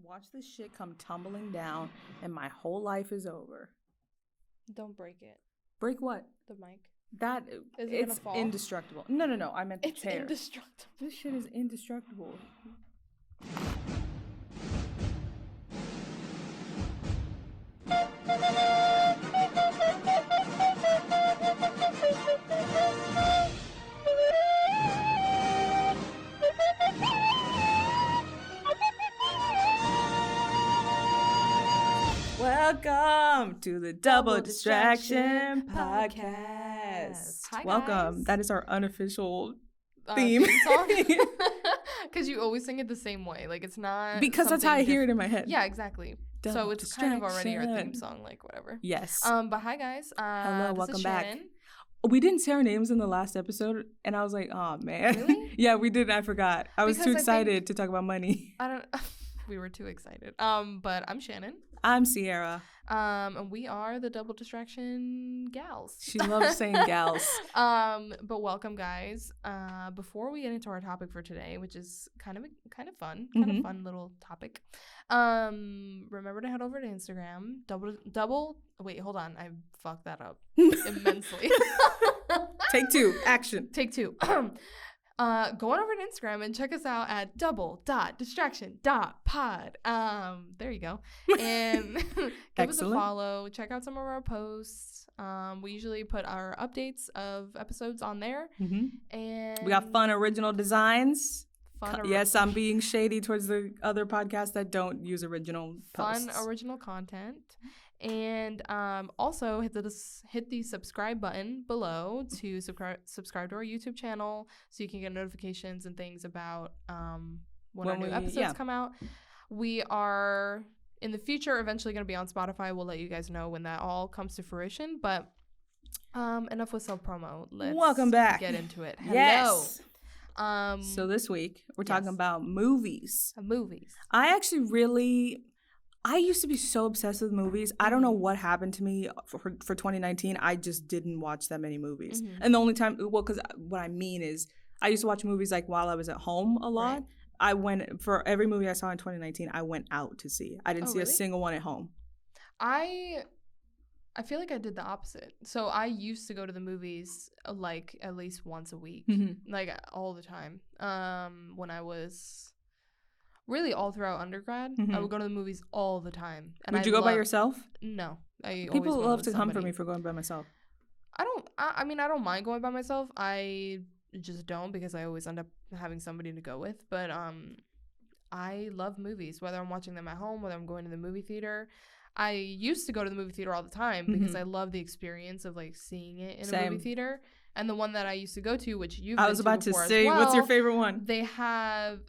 Watch this shit come tumbling down, and my whole life is over. Don't break it. Break what? The mic. That Is it it's gonna fall? indestructible. No. I meant the It's chair. indestructible. This shit is indestructible. Welcome to the Double Distraction Podcast. Hi, Welcome. guys. That is our unofficial theme. song? Because you always sing it the same way. Like, it's not... Because that's how I hear it in my head. Yeah, exactly. Double so it's kind of already our distraction. theme song, like, whatever. Yes. But hi, guys. Hello, this welcome is back. Shannon. We didn't say our names in the last episode, and I was like, oh, man. Really? Yeah, we did. I forgot. I was Because too I excited to talk about money. I don't... we were too excited. But I'm Shannon. I'm Ceara. And we are the Double Distraction gals. She loves saying gals. But welcome, guys. Before we get into our topic for today, which is kind of fun, fun little topic. Remember to head over to Instagram. Double. Wait, hold on. I fucked that up immensely. Take two. Action. Take two. Go on over to Instagram and check us out at double.distraction.pod. There you go. And give us a follow. Check out some of our posts. We usually put our updates of episodes on there. Mm-hmm. And we got fun original designs. Yes, I'm being shady towards the other podcasts that don't use original posts. Fun original content. And also hit the subscribe button below to subscribe to our YouTube channel so you can get notifications and things about when our new episodes come out. We are in the future eventually going to be on Spotify. We'll let you guys know when that all comes to fruition. But enough with self promo. Let's welcome back. Get into it. Hello. Yes. So this week we're talking about movies. Movies. I used to be so obsessed with movies. I don't know what happened to me for 2019. I just didn't watch that many movies. Mm-hmm. And the only time, because what I mean is I used to watch movies like while I was at home a lot. Right. I went, for every movie I saw in 2019, I went out to see. I didn't see a single one at home. I feel like I did the opposite. So I used to go to the movies like at least once a week, like all the time. When I was... really all throughout undergrad, I would go to the movies all the time. And would you go by yourself? No. People love to come for me for going by myself. I don't mind going by myself. I just don't because I always end up having somebody to go with. But I love movies, whether I'm watching them at home, whether I'm going to the movie theater. I used to go to the movie theater all the time because I love the experience of like seeing it in a movie theater. And the one that I used to go to, which you've been to before as well. I was about to say, what's your favorite one? They have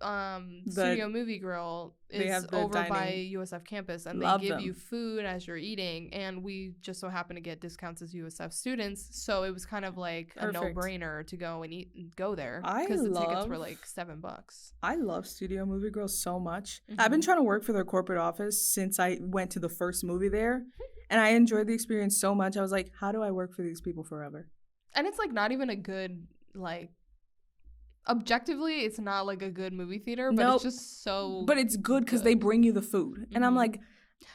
Studio Movie Grill is over by USF campus, and they give you food as you're eating. And we just so happen to get discounts as USF students, so it was kind of like a no-brainer to go and go there because the tickets were like $7. I love Studio Movie Grill so much. I've been trying to work for their corporate office since I went to the first movie there, and I enjoyed the experience so much. I was like, how do I work for these people forever? And it's, like, not even a good, like, objectively, it's not, like, a good movie theater, but it's just so But it's good because they bring you the food. And I'm like,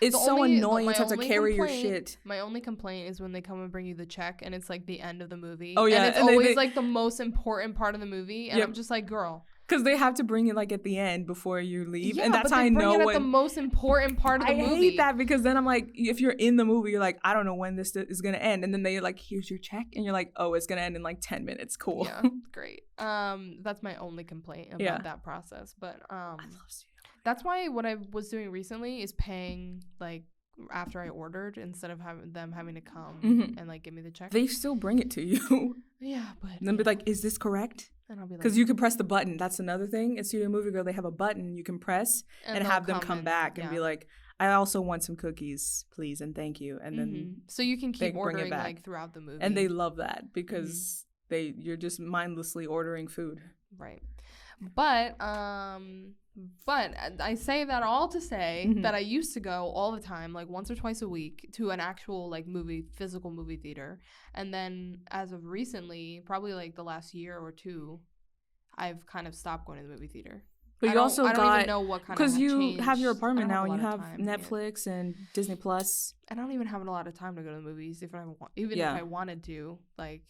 it's so annoying to have to carry your shit. My only complaint is when they come and bring you the check, and it's, like, the end of the movie. Oh, yeah. And it's always, like, the most important part of the movie, and I'm just like, girl. Because they have to bring it, like, at the end before you leave. Yeah, and that's how I know when... the most important part of the movie. I hate that because then I'm like, if you're in the movie, you're like, I don't know when this is going to end. And then they're like, here's your check. And you're like, oh, it's going to end in, like, 10 minutes. Cool. Yeah, great. That's my only complaint about that process. But I love Studio. That's why what I was doing recently is paying, like, after I ordered instead of having to come and, like, give me the check. They still bring it to you. Yeah, but... And then be like, is this correct? And I'll be like... Because you can press the button. That's another thing. At Studio Movie Girl, they have a button you can press and have them come back and be like, I also want some cookies, please, and thank you. And then... So you can keep ordering, like, throughout the movie. And they love that because you're just mindlessly ordering food. Right. But I say that all to say that I used to go all the time, like once or twice a week, to an actual like physical movie theater. And then as of recently, probably like the last year or two, I've kind of stopped going to the movie theater. But you also I don't got, even know what kind of because you changed. have your I apartment don't now have a and you lot have of time, yeah. Netflix and Disney Plus. I don't even have a lot of time to go to the movies if if I wanted to. Like,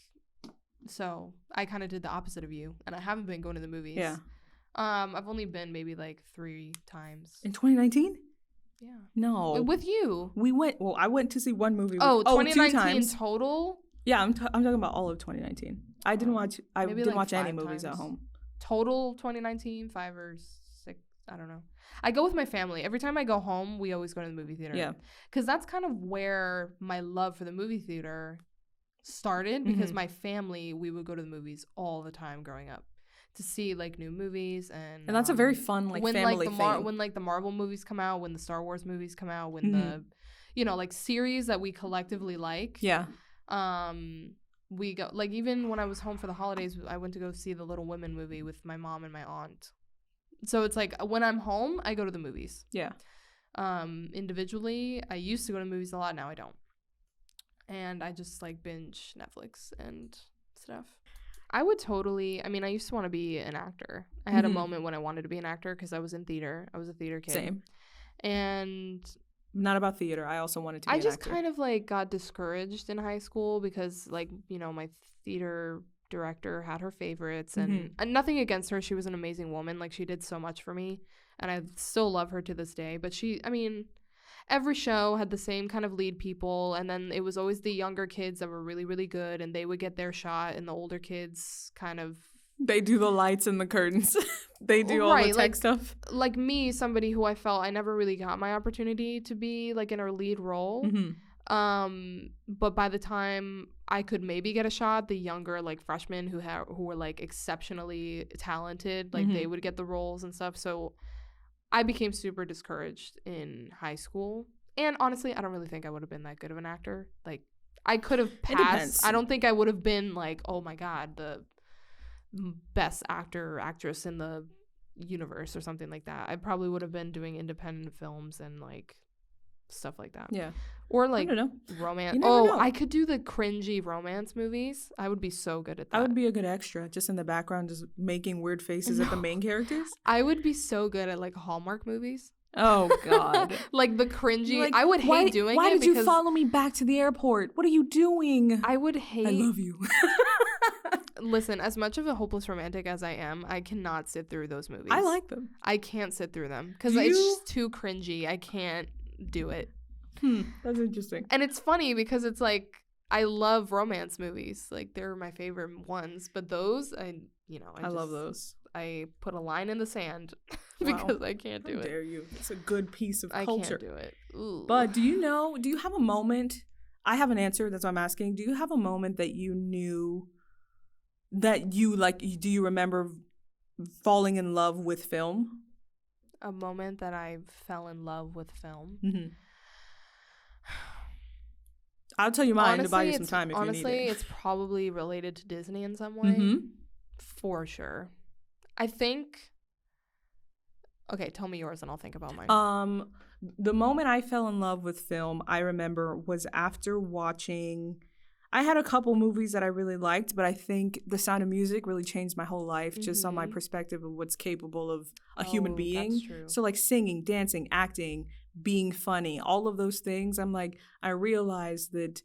so I kind of did the opposite of you, and I haven't been going to the movies. Yeah. I've only been maybe like 3 times. In 2019? Yeah. No. With you. We went, well, I went to see one movie. 2019 2 times. total? Yeah, I'm talking about all of 2019. I didn't watch any movies at home. Total 2019, 5 or 6, I don't know. I go with my family. Every time I go home, we always go to the movie theater. Yeah. Because that's kind of where my love for the movie theater started, because my family, we would go to the movies all the time growing up to see like new movies, and that's a very fun like family thing. When like the Marvel movies come out, when the Star Wars movies come out, when the like series that we collectively like. Yeah. We go, like, even when I was home for the holidays, I went to go see the Little Women movie with my mom and my aunt. So it's like when I'm home, I go to the movies. Yeah. Individually, I used to go to movies a lot. Now I don't. And I just like binge Netflix and stuff. I would totally, I mean, I used to want to be an actor. I had a moment when I wanted to be an actor because I was in theater. I was a theater kid. Same. And not about theater. I also wanted to be an actor. I just kind of like got discouraged in high school because, like, you know, my theater director had her favorites, and nothing against her. She was an amazing woman. Like, she did so much for me, and I still love her to this day. But every show had the same kind of lead people, and then it was always the younger kids that were really, really good, and they would get their shot, and the older kids kind of... They do the lights and the curtains. They do all the tech stuff. Like me, somebody who I felt I never really got my opportunity to be like in a lead role. But by the time I could maybe get a shot, the younger like freshmen who were like exceptionally talented, like they would get the roles and stuff. So I became super discouraged in high school. And honestly, I don't really think I would have been that good of an actor. Like, I could have passed. I don't think I would have been like, oh my God, the best actor or actress in the universe or something like that. I probably would have been doing independent films and like stuff like that. Yeah. Or like romance. I could do the cringy romance movies. I would be so good at that. I would be a good extra, just in the background, just making weird faces at the main characters. I would be so good at like Hallmark movies. Oh God. Like the cringy. Like, I would hate doing it. Why did you follow me back to the airport? What are you doing? I would hate. I love you. Listen, as much of a hopeless romantic as I am, I cannot sit through those movies. I like them. I can't sit through them because it's just too cringy. I can't do it. That's interesting. And it's funny because it's like, I love romance movies. Like, they're my favorite ones. But those, I love those. I put a line in the sand because I can't do it. How dare you? It's a good piece of culture. I can't do it. Ooh. But do you have a moment? I have an answer. That's why I'm asking. Do you have a moment that you knew that you like? Do you remember falling in love with film? A moment that I fell in love with film. I'll tell you mine to buy you some time if you need it. Honestly, it's probably related to Disney in some way. For sure. I think... Okay, tell me yours and I'll think about mine. The moment I fell in love with film, I remember, was after watching... I had a couple movies that I really liked, but I think The Sound of Music really changed my whole life, just on my perspective of what's capable of a human being. That's true. So like singing, dancing, acting, being funny, all of those things. I'm like, I realized that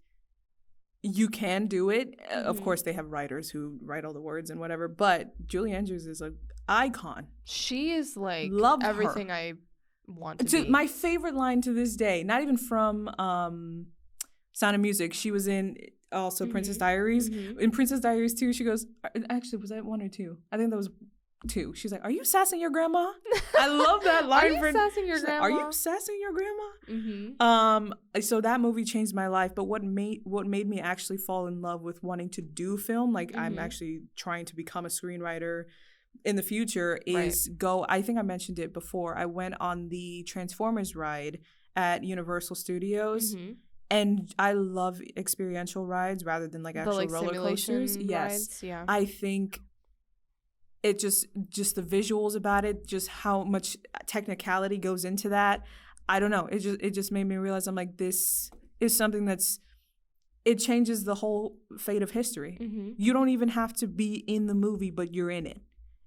you can do it. Of course, they have writers who write all the words and whatever, but Julie Andrews is an icon. She is like everything I want to be. My favorite line to this day, not even from Sound of Music. She was in also Princess Diaries. In Princess Diaries 2, she goes, actually, was that 1 or 2? I think that was 2. She's like, "Are you sassing your grandma?" I love that line. Are you sassing your grandma? Like, are you sassing your grandma? So that movie changed my life. But what made me actually fall in love with wanting to do film, like I'm actually trying to become a screenwriter in the future, is I think I mentioned it before. I went on the Transformers ride at Universal Studios. And I love experiential rides rather than like actual roller coasters. Rides, yeah. I think it just the visuals about it, just how much technicality goes into that. I don't know. It just made me realize, I'm like, this is something it changes the whole fate of history. You don't even have to be in the movie, but you're in it.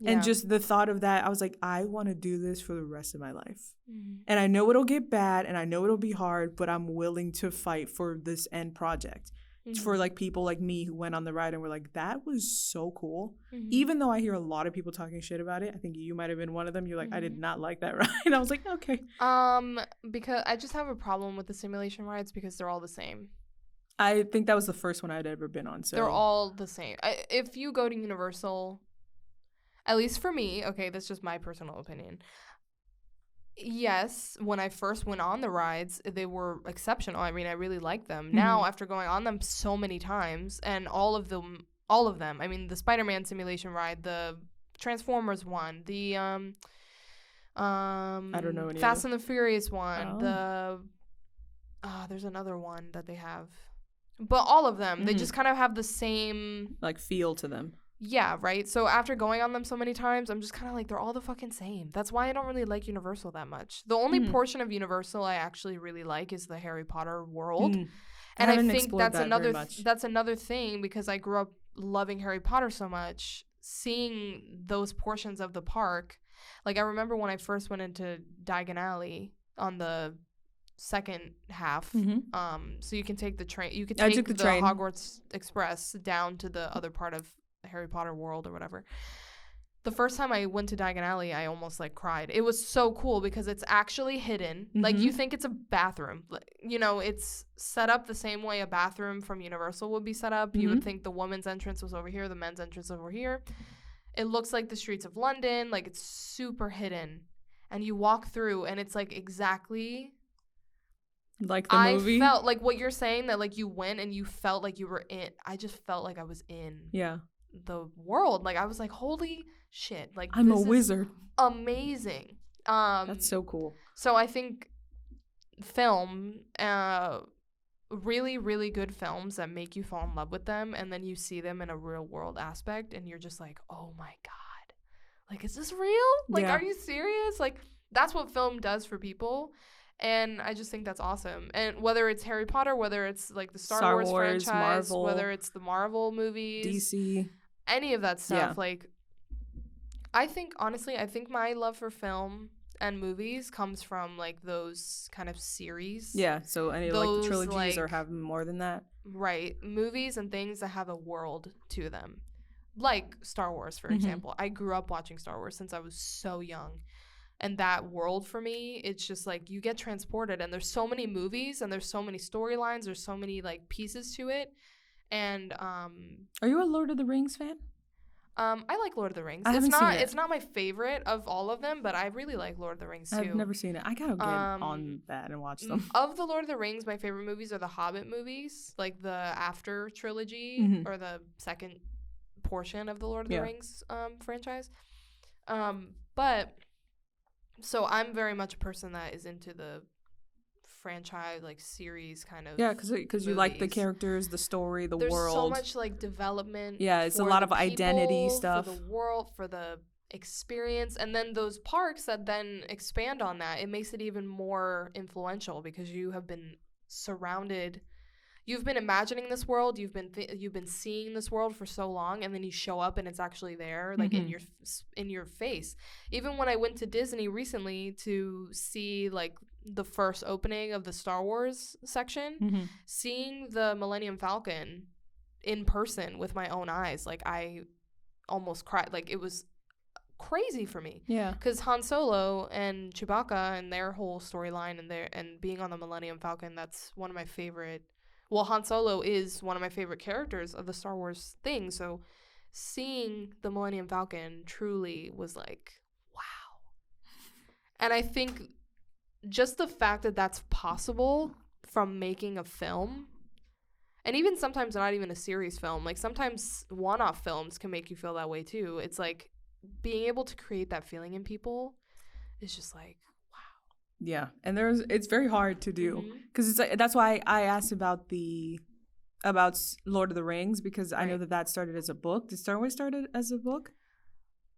And just the thought of that, I was like, I want to do this for the rest of my life. And I know it'll get bad and I know it'll be hard, but I'm willing to fight for this end project. It's for like people like me who went on the ride and were like, that was so cool. Even though I hear a lot of people talking shit about it, I think you might have been one of them. You're like, I did not like that ride. And I was like, okay. Because I just have a problem with the simulation rides because they're all the same. I think that was the first one I'd ever been on. So they're all the same. If you go to Universal, at least for me, okay, that's just my personal opinion. Yes, when I first went on the rides, they were exceptional. I mean, I really liked them. Now, after going on them so many times, and all of them, I mean, the Spider-Man simulation ride, the Transformers one, the I don't know any Fast and the Furious one, there's another one that they have. But all of them, they just kind of have the same like feel to them. Yeah, right? So after going on them so many times, I'm just kind of like, they're all the fucking same. That's why I don't really like Universal that much. The only portion of Universal I actually really like is the Harry Potter world. And I think that's another thing, because I grew up loving Harry Potter so much, seeing those portions of the park. Like, I remember when I first went into Diagon Alley on the second half, so you can take the train. You could take the train. Hogwarts Express down to the other part of Harry Potter world or whatever. The first time I went to Diagon Alley, I almost like cried. It was so cool because it's actually hidden. Like, you think it's a bathroom. You know, it's set up the same way a bathroom from Universal would be set up. You would think the women's entrance was over here, the men's entrance over here. It looks like the streets of London. Like, it's super hidden. And you walk through and it's like exactly like the movie. I felt like what you're saying, that like you went and you felt like you were in. I just felt like I was in the world. Like, I was like, holy shit, like, I'm a wizard. Amazing. That's so cool. So I think film, really, really good films that make you fall in love with them, and then you see them in a real world aspect and you're just like, oh my god, like, is this real? Like, are you serious? Like, that's what film does for people. And I just think that's awesome. And whether it's Harry Potter, whether it's like the Star Wars franchise, Marvel, whether it's the Marvel movies, DC, any of that stuff, like, I think, honestly, I think my love for film and movies comes from like those kind of series. Yeah, so any like the trilogies, like, or have more than that. Right. Movies and things that have a world to them. Like Star Wars, for example. I grew up watching Star Wars since I was so young. And that world, for me, it's just like you get transported, and there's so many movies and there's so many storylines, there's so many like pieces to it. And are you a Lord of the Rings fan? I like Lord of the Rings. It's not my favorite of all of them, but I really like Lord of the Rings too. I've never seen it. I gotta get on that and watch them. Of the Lord of the Rings, my favorite movies are the Hobbit movies, like the After trilogy, or the second portion of the Lord of the Rings franchise. But so I'm very much a person that is into the franchise, like, series kind of. Yeah, because you like the characters, the story, the world. There's so much like development. Yeah, it's a lot of identity stuff. For the world, for the experience, and then those parks that then expand on that. It makes it even more influential because you have been surrounded. You've been imagining this world. You've been seeing this world for so long, and then you show up and it's actually there, like in your face. Even when I went to Disney recently to see like the first opening of the Star Wars section, seeing the Millennium Falcon in person with my own eyes, like, I almost cried. Like, it was crazy for me. Yeah, because Han Solo and Chewbacca and their whole storyline and being on the Millennium Falcon, that's one of my favorite. Well, Han Solo is one of my favorite characters of the Star Wars thing, so seeing the Millennium Falcon truly was like, wow. And I think just the fact that that's possible from making a film, and even sometimes not even a series film, like sometimes one-off films can make you feel that way too. It's like being able to create that feeling in people is just like, yeah, and it's very hard to do because it's like, that's why I asked about Lord of the Rings, because I know that started as a book. Did Star Wars started as a book?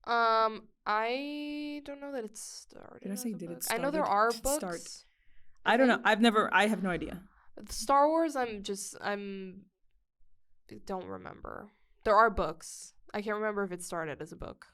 I don't know that it started. Did I say did it start? I know there are books. I don't know. I have no idea. Star Wars, I don't remember. There are books. I can't remember if it started as a book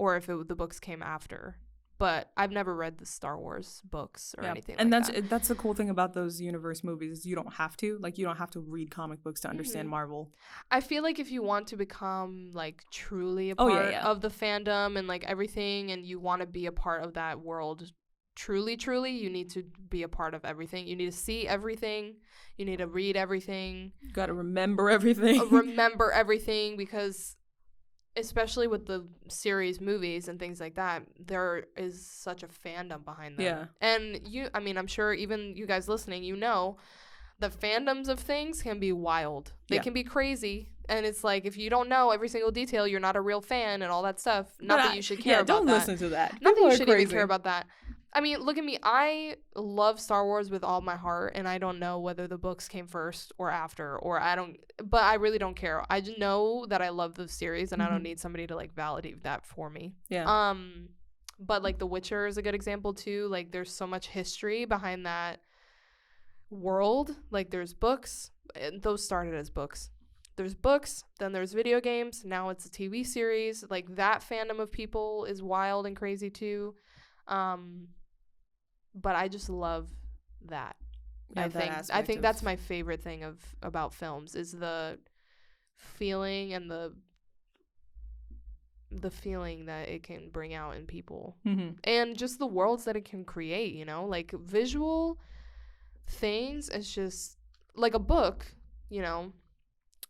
or if the books came after. But I've never read the Star Wars books or anything and like that. That's the cool thing about those universe movies is you don't have to. Like, you don't have to read comic books to understand Marvel. I feel like if you want to become, like, truly a part of the fandom and, like, everything, and you want to be a part of that world truly, you need to be a part of everything. You need to see everything. You need to read everything. You got to remember everything. Because especially with the series movies and things like that, there is such a fandom behind them. Yeah. And I'm sure even you guys listening, the fandoms of things can be wild. They can be crazy. And it's like, if you don't know every single detail, you're not a real fan and all that stuff. Not that you should care about that. Yeah, don't listen to that. Not that you should even care about that. I mean, look at me. I love Star Wars with all my heart, and I don't know whether the books came first or after, but I really don't care. I just know that I love the series, and I don't need somebody to, like, validate that for me. Yeah. But, like, The Witcher is a good example, too. Like, there's so much history behind that world. Like, there's books. Those started as books. There's books, then there's video games. Now it's a TV series. Like, that fandom of people is wild and crazy, too. But I just love that. I think that's my favorite thing about films is the feeling and the feeling that it can bring out in people, and just the worlds that it can create. You know, like visual things. It's just like a book. You know,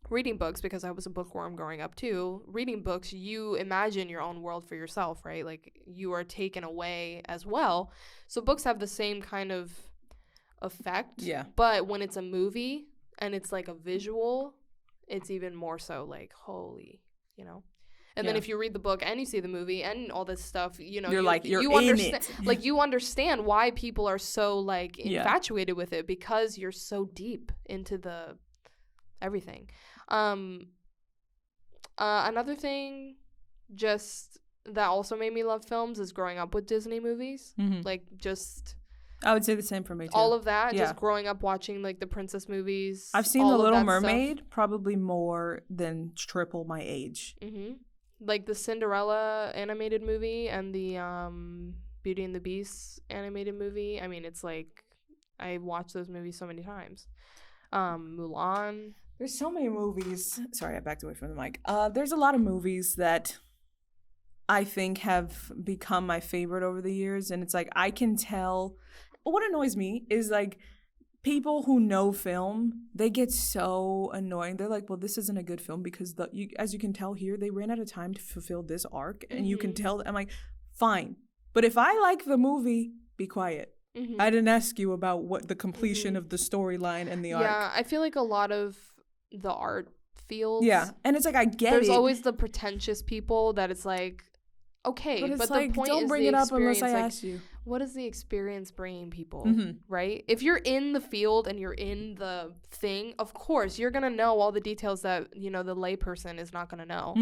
reading books, because I was a bookworm growing up too. Reading books, you imagine your own world for yourself, right? Like, you are taken away as well. So books have the same kind of effect. Yeah. But when it's a movie and it's like a visual, it's even more so like, holy, you know? And then if you read the book and you see the movie and all this stuff, you know, you understand, it. Like, you understand why people are so, like, infatuated with it, because you're so deep into the everything. Another thing just that also made me love films is growing up with Disney movies. Like, just I would say the same for me too. All of that, just growing up watching, like, the princess movies. I've seen The Little Mermaid probably more than triple my age. Like the Cinderella animated movie and the Beauty and the Beast animated movie. I mean, it's like I watched those movies so many times. Mulan. There's so many movies. Sorry, I backed away from the mic. There's a lot of movies that I think have become my favorite over the years. And it's like, I can tell. What annoys me is, like, people who know film, they get so annoying. They're like, well, this isn't a good film because, as you can tell here, they ran out of time to fulfill this arc. And you can tell. I'm like, fine. But if I like the movie, be quiet. I didn't ask you about what the completion of the storyline and the arc. Yeah, I feel like a lot of the art fields. Yeah, and it's like, I get There's always the pretentious people that it's like, okay, but the like, point don't bring it up unless I ask you. What is the experience bringing people, right? If you're in the field and you're in the thing, of course, you're going to know all the details that, you know, the layperson is not going to know.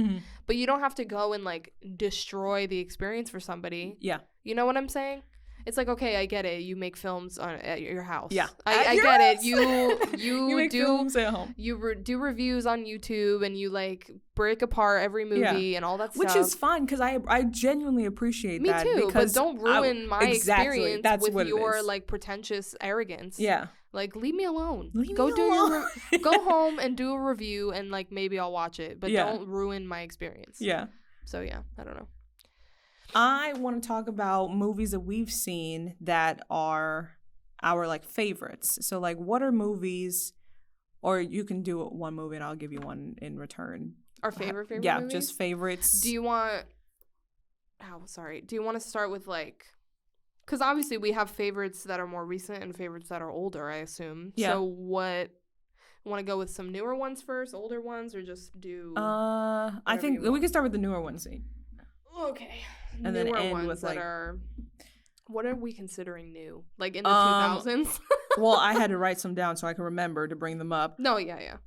But you don't have to go and, like, destroy the experience for somebody. Yeah. You know what I'm saying? It's like, okay, I get it. You make films at your house. Yeah, I get it. You make films at home. You do reviews on YouTube, and you, like, break apart every movie and all that stuff. Which is fine, because I genuinely apprite that. Me too, because but don't ruin my experience with your, like, pretentious arrogance. Yeah. Like, leave me alone. Go home and do a review, and, like, maybe I'll watch it. But don't ruin my experience. Yeah. So, yeah, I don't know. I want to talk about movies that we've seen that are our, like, favorites. So, like, what are movies, or you can do one movie and I'll give you one in return. Our favorite movies? Yeah, just favorites. Do you want to start with, like, because obviously we have favorites that are more recent and favorites that are older, I assume. Yeah. So want to go with some newer ones first, older ones, or just do I think we can start with the newer ones. Okay. And newer then end ones with, like, that are, what are we considering new? Like, in the 2000s? Well, I had to write some down so I can remember to bring them up. No, yeah.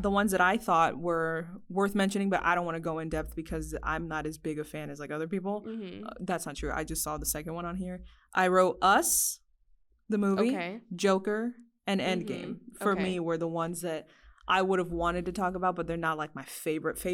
The ones that I thought were worth mentioning, but I don't want to go in depth because I'm not as big a fan as, like, other people. That's not true. I just saw the second one on here. I wrote Us, the movie, Joker, and Endgame. For me, were the ones that I would have wanted to talk about, but they're not like my favorites.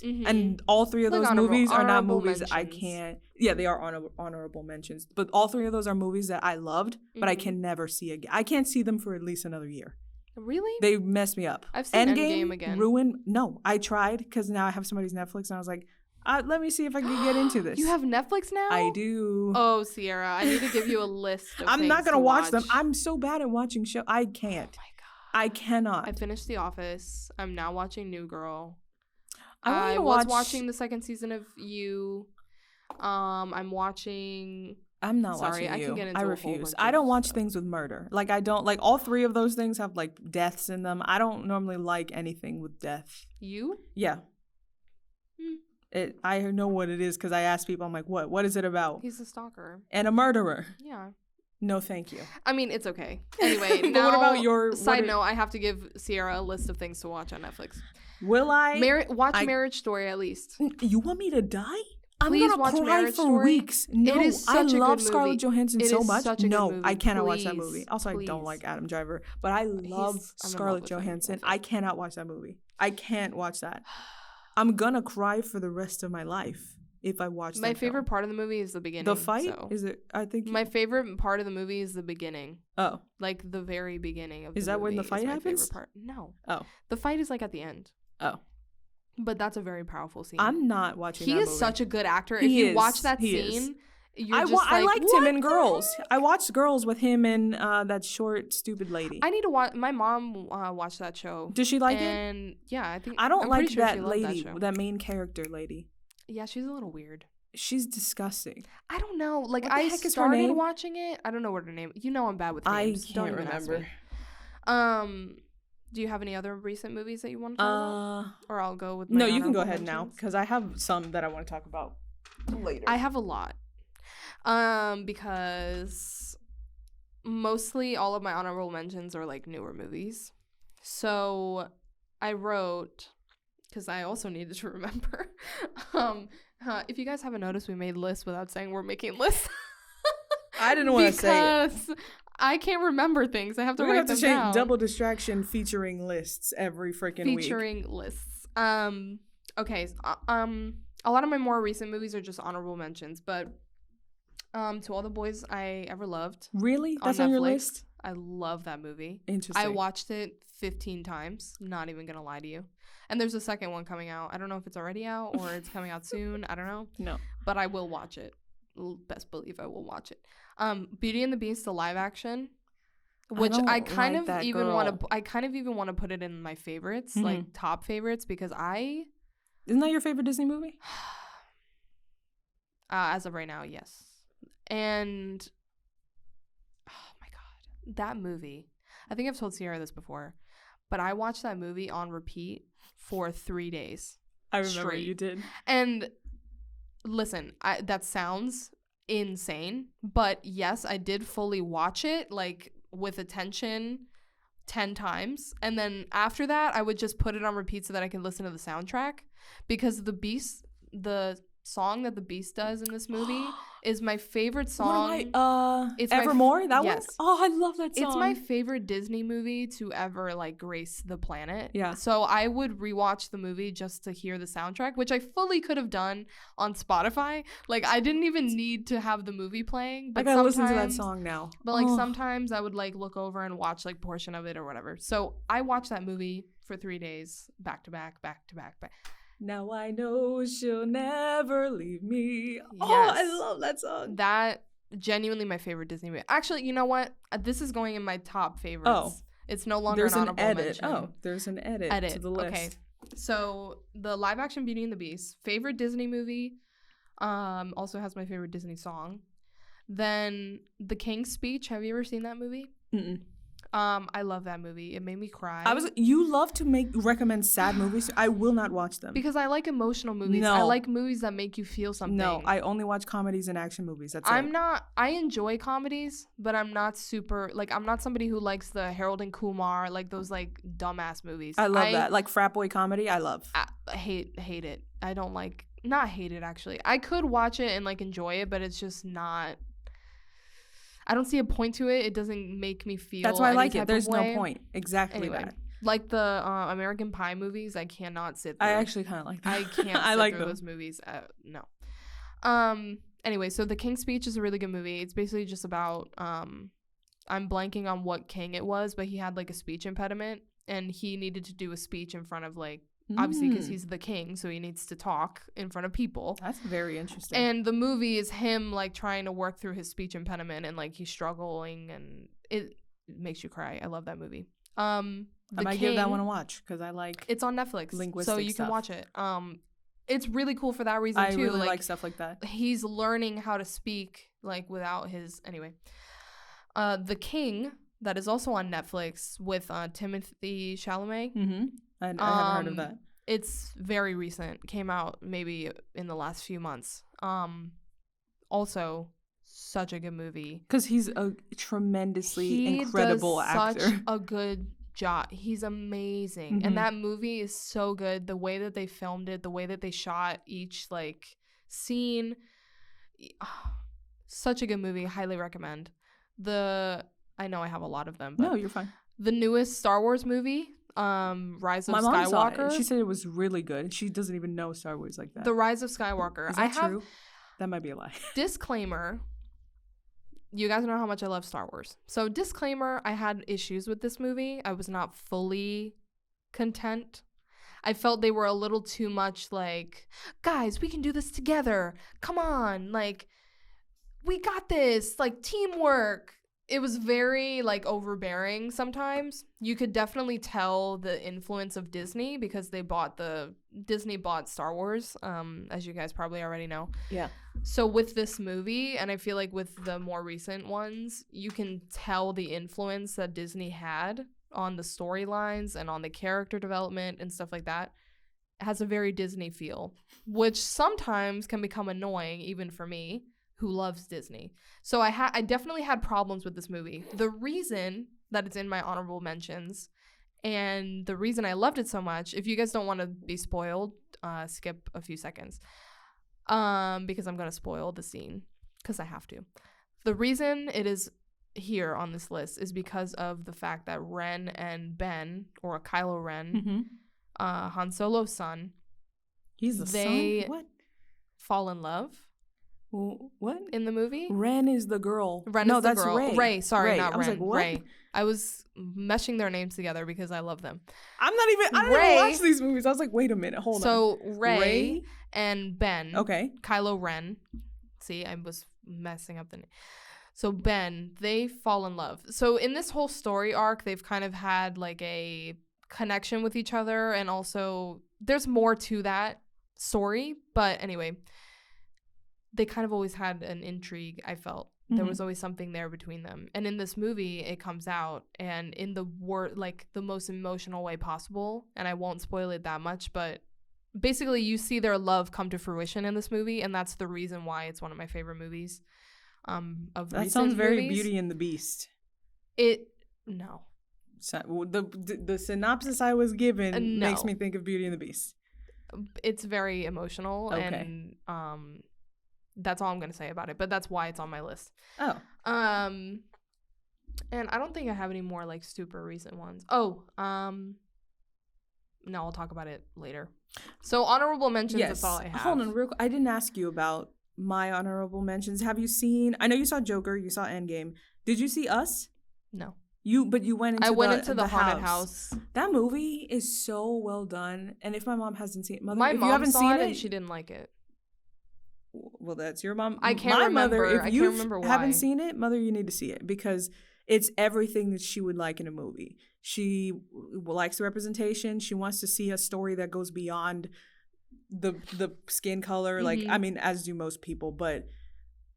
Mm-hmm. And all three of Like those movies are not movies mentions. I can't. Yeah, they are honorable mentions. But all three of those are movies that I loved, but I can never see again. I can't see them for at least another year. Really? They messed me up. I've seen Endgame again. Ruined. No, I tried because now I have somebody's Netflix, and I was like, let me see if I can get into this. You have Netflix now? I do. Oh, Ceara, I need to give you a list of I'm not going to watch them. watch. I'm so bad at watching shows. I can't. Oh my God. I cannot. I finished The Office. I'm now watching New Girl. I was watching the second season of You. I'm not watching I You. can get into I refuse. I don't watch things with murder. Like, I don't like all three of those things have like deaths in them. I don't normally like anything with death. You? Yeah. I know what it is because I ask people. I'm like, what? What is it about? He's a stalker And a murderer. Yeah. No, thank you. I mean, it's okay. Anyway, But now, what about your side note? I have to give Ceara a list of things to watch on Netflix. Will I watch Marriage Story at least? You want me to die? Please I'm watch gonna cry Marriage for Story. weeks. No, It is I such a love good Scarlett movie. Johansson It so is much. such a good No, movie. I cannot watch that Please. movie. Also, I don't Please. like Adam Driver, but I love I'm in Scarlett love with him. Johansson. I cannot watch that movie. I can't watch that. I'm gonna cry for the rest of my life if I watch that My favorite film. part of the movie is the beginning. The fight? So. Is it? I think My favorite part of the movie is the beginning. Oh. Like the very beginning of the movie. Is that when the fight is my happens? favorite part. No. Oh. The fight is like at the end. Oh. But that's a very powerful scene. I'm not watching He that is movie. such a good actor. He if you is. watch that He is. scene, you're just I liked him in "What the Girls. heck?" I watched Girls with him and that short, stupid lady. I need to watch. My mom watched that show. Does she like it? And yeah, I think I don't I'm like pretty sure she that loved lady, show. that main character lady. Yeah, she's a little weird. She's disgusting. I don't know. Like, What the I heck is her started name? watching it. I don't know what her name. You know, I'm bad with names. I Don't can't even ask remember. me. Do you have any other recent movies that you want to talk about? Or I'll go with my No, you can go honorable ahead now mentions? because I have some that I want to talk about later. I have a lot. Because mostly all of my honorable mentions are like newer movies. So I wrote, because I also needed to remember. If you guys haven't noticed, we made lists without saying we're making lists. I didn't want to say it. Because I can't remember things. I have to We're gonna write have to them change down. double distraction featuring lists every freaking week. Featuring lists. Okay. A lot of my more recent movies are just honorable mentions, but To All the Boys I Ever Loved. Really? That's on your Netflix. list? I love that movie. Interesting. I watched it 15 times. Not even gonna lie to you. And there's a second one coming out. I don't know if it's already out or it's coming out soon. I don't know. No. But I will watch it. Best believe I will watch it. Beauty and the Beast, the live action, which I kind of even want to. I kind of even want to put it in my favorites, like top favorites, because Isn't that your favorite Disney movie? As of right now, yes. And oh my god, that movie. I think I've told Ceara this before, but I watched that movie on repeat for 3 days. I remember straight. you did. And listen, that sounds insane, but yes, I did fully watch it like with attention 10 times, and then after that I would just put it on repeat so that I could listen to the soundtrack, because the song that the Beast does in this movie is my favorite song. It's Evermore? That yes. one? Oh, I love that song. It's my favorite Disney movie to ever like grace the planet. Yeah. So I would rewatch the movie just to hear the soundtrack, which I fully could have done on Spotify. Like, I didn't even need to have the movie playing. But I gotta listen to that song now. But like sometimes I would like look over and watch like portion of it or whatever. So I watched that movie for 3 days, back to back. Now I know she'll never leave me. Yes. Oh, I love that song. That genuinely my favorite Disney movie. Actually, you know what? This is going in my top favorites. Oh. It's no longer There's an an honorable edit. mention. Oh, there's an edit to the list. Okay. So the live action Beauty and the Beast, favorite Disney movie, also has my favorite Disney song. Then The King's Speech. Have you ever seen that movie? Mm-mm. I love that movie. It made me cry. You love to recommend sad movies. I will not watch them. Because I like emotional movies. No. I like movies that make you feel something. No, I only watch comedies and action movies. That's it. I enjoy comedies, but I'm not super, like, I'm not somebody who likes the Harold and Kumar, like those like dumbass movies. I love that. Like frat boy comedy, I love. I hate it. I don't like, not hate it actually. I could watch it and like enjoy it, but it's just not, I don't see a point to it. It doesn't make me feel. That's why I like it. There's There's no point. Exactly anyway, that. Like the American Pie movies, I cannot sit through. I actually kind of like that. I can't I sit like through them. those movies. No. Anyway, so The King's Speech is a really good movie. It's basically just about I'm blanking on what king it was, but he had like a speech impediment, and he needed to do a speech in front of like obviously because he's the king, so he needs to talk in front of people. That's very interesting. And the movie is him like trying to work through his speech impediment, and like he's struggling, and it makes you cry. I love that movie. I might give that one a watch because I like it's on Netflix, linguistic so you stuff. can watch it. It's really cool for that reason too. I really like stuff like that. He's learning how to speak like without his anyway. The King, that is also on Netflix with Timothée Chalamet. Mm-hmm. I haven't heard of that. It's very recent. Came out maybe in the last few months. Also, such a good movie. Because he's a tremendously incredible actor. Such a good job. He's amazing. Mm-hmm. And that movie is so good. The way that they filmed it, the way that they shot each like scene. Such a good movie. Highly recommend. I know I have a lot of them. But no, you're fine. The newest Star Wars movie, Rise of My mom saw Skywalker. it. She said it was really good. She doesn't even know Star Wars like that. The Rise of Skywalker. Is that true? That might be a lie. Disclaimer. You guys know how much I love Star Wars. So disclaimer, I had issues with this movie. I was not fully content. I felt they were a little too much like, guys, we can do this together. Come on. Like, we got this. Like, teamwork. It was very, like, overbearing sometimes. You could definitely tell the influence of Disney because Disney bought Star Wars, as you guys probably already know. Yeah. So with this movie, and I feel like with the more recent ones, you can tell the influence that Disney had on the storylines and on the character development and stuff like that. It has a very Disney feel, which sometimes can become annoying even for me, who loves Disney. So I definitely had problems with this movie. The reason that it's in my honorable mentions and the reason I loved it so much, if you guys don't want to be spoiled, skip a few seconds. Because I'm going to spoil the scene because I have to. The reason it is here on this list is because of the fact that Ren and Ben, or Kylo Ren, Han Solo's son, he's the son? What? Fall in love. What? In the movie? Ren is the girl. Ren is the girl. Ray. Sorry, not I was Ren. like, what? Ray. I was meshing their names together because I love them. I didn't even watch these movies. I was like, wait a minute, hold on. So Ray and Ben. Okay. Kylo Ren. See, I was messing up the name. So Ben, they fall in love. So in this whole story arc, they've kind of had like a connection with each other, and also there's more to that story. But anyway, they kind of always had an intrigue, I felt. There was always something there between them. And in this movie, it comes out, and in the the most emotional way possible, and I won't spoil it that much, but basically you see their love come to fruition in this movie, and that's the reason why it's one of my favorite movies of that recent sounds very movies. Beauty and the Beast. No. So, the synopsis I was given makes me think of Beauty and the Beast. It's very emotional, okay. And that's all I'm gonna say about it, but that's why it's on my list. Oh. And I don't think I have any more like super recent ones. No, I'll talk about it later. So honorable mentions, yes. That's all I have. Hold on, real quick. I didn't ask you about my honorable mentions. Have you seen? I know you saw Joker. You saw Endgame. Did you see Us? No. But you went into. I went into the haunted house. That movie is so well done, and if my mom hasn't seen it, my mom saw it and she didn't like it. Well, that's your mom. I can't remember. Mother, if you why. haven't seen it, mother, you need to see it because it's everything that she would like in a movie. She likes the representation. She wants to see a story that goes beyond the skin color. Like, I mean, as do most people, but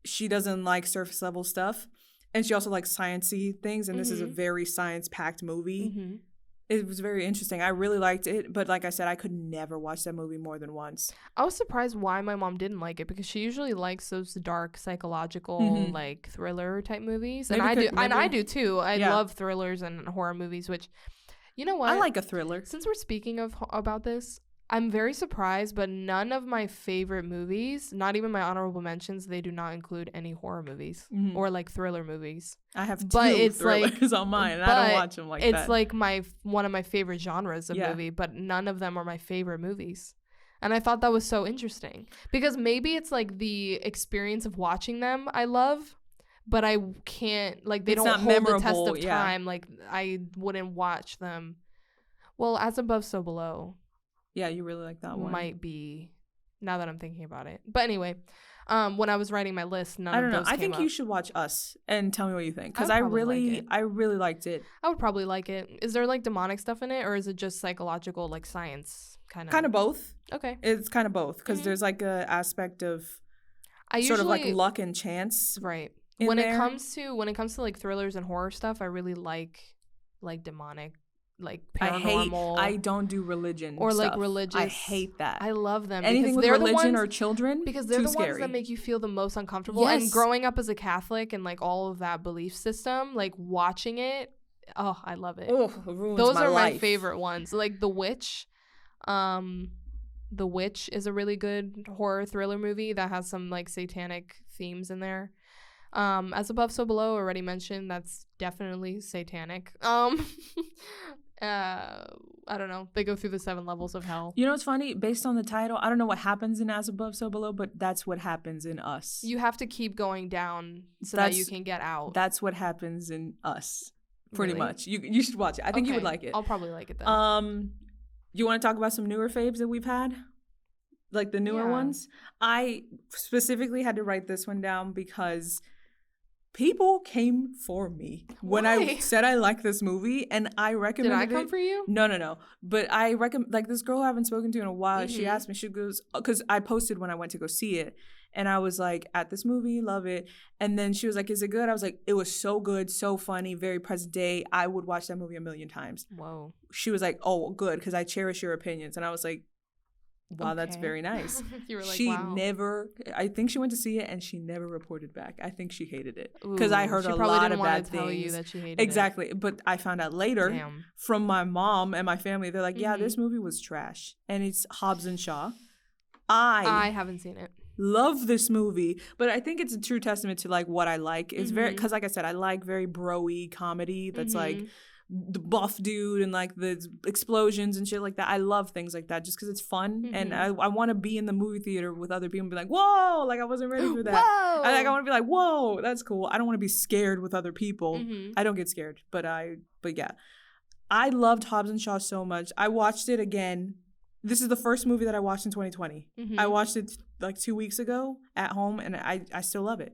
she doesn't like surface level stuff. And she also likes sciencey things. And this is a very science-packed movie. It was very interesting. I really liked it. But like I said, I could never watch that movie more than once. I was surprised why my mom didn't like it because she usually likes those dark psychological like thriller type movies. And I do too. I love thrillers and horror movies, which, you know what? I like a thriller. Since we're speaking about this, I'm very surprised, but none of my favorite movies, not even my honorable mentions, they do not include any horror movies or like thriller movies. I have but two it's thrillers like, on mine, and but I don't watch them like that. It's like one of my favorite genres of movie, but none of them are my favorite movies. And I thought that was so interesting because maybe it's like the experience of watching them I love, but I can't, like, they It's don't not hold the test memorable, of time. Like, I wouldn't watch them. Well, As Above, So Below. Yeah, you really like that one. Might be, now that I'm thinking about it. But anyway, when I was writing my list, none of those came up. I think you should watch Us and tell me what you think, because I I would probably really, like it. I really liked it. I would probably like it. Is there like demonic stuff in it, or is it just psychological, like science kind of? Kind of both. Okay. It's kind of both, because there's like a aspect of sort of like luck and chance. Right. When it comes to like thrillers and horror stuff, I really like demonic, like paranormal. I don't do religion or stuff. Like religious. I hate that. I love them. Anything with religion or children, because they're too the scary. ones that make you feel the most uncomfortable. Yes. And growing up as a Catholic and like all of that belief system, like watching it, oh, I love it. Oh, it ruins Those my are life. my favorite ones. Like The Witch. The Witch is a really good horror thriller movie that has some like satanic themes in there. As Above, So Below, already mentioned, that's definitely satanic. I don't know. They go through the 7 levels of hell. You know what's funny? Based on the title, I don't know what happens in As Above, So Below, but that's what happens in Us. You have to keep going down that you can get out. That's what happens in Us, pretty Really? much. You should watch it. I think you would like it. I'll probably like it then. You want to talk about some newer faves that we've had? Like the newer ones? I specifically had to write this one down because people came for me when I said I like this movie, and I recommended it. Did I come for you? No. But I recommend, like, this girl I haven't spoken to in a while. She asked me, she goes, because I posted when I went to go see it, and I was like, at this movie, love it. And then she was like, is it good? I was like, it was so good, so funny, very present day. I would watch that movie 1,000,000 times. Whoa. She was like, oh, good, because I cherish your opinions. And I was like, wow, that's very nice. You were like, she wow. I think she went to see it and she never reported back. I think she hated it because I heard a lot of bad things. She probably didn't want to tell you that she hated it. Exactly. But I found out later from my mom and my family. They're like, yeah, this movie was trash. And it's Hobbs and Shaw. I haven't seen it. Love this movie, but I think it's a true testament to like what I like. It's very, because like I said, I like very bro-y comedy that's like the buff dude and like the explosions and shit like that. I love things like that just because it's fun, and I want to be in the movie theater with other people and be like, whoa, like I wasn't ready for that. Whoa! I want to be like, whoa, that's cool. I don't want to be scared with other people. I don't get scared, but yeah, I loved Hobbs and Shaw so much. I watched it again. This is the first movie that I watched in 2020. I watched it like 2 weeks ago at home, and I still love it.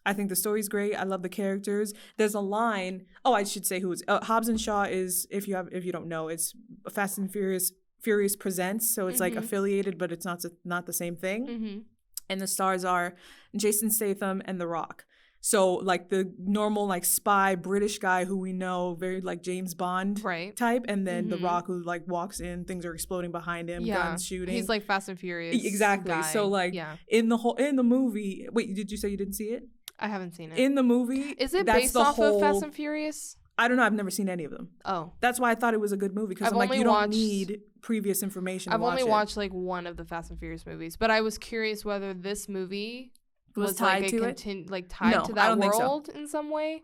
I think the story's great. I love the characters. There's a line. Oh, I should say who it's. Hobbs and Shaw is, if you don't know, it's Fast and Furious Presents. So it's like affiliated, but it's not the same thing. And the stars are Jason Statham and The Rock. So like the normal like spy British guy who we know, very like James Bond type, and then The Rock who like walks in, things are exploding behind him, guns shooting. He's like Fast and Furious. Exactly. Guy. So like in the movie. Wait, did you say you didn't see it? I haven't seen it. In the movie, is it based off of Fast and Furious? I don't know. I've never seen any of them. Oh, that's why I thought it was a good movie, because I'm like, you don't need previous information. I've only watched like one of the Fast and Furious movies, but I was curious whether this movie was tied like to to that world in some way.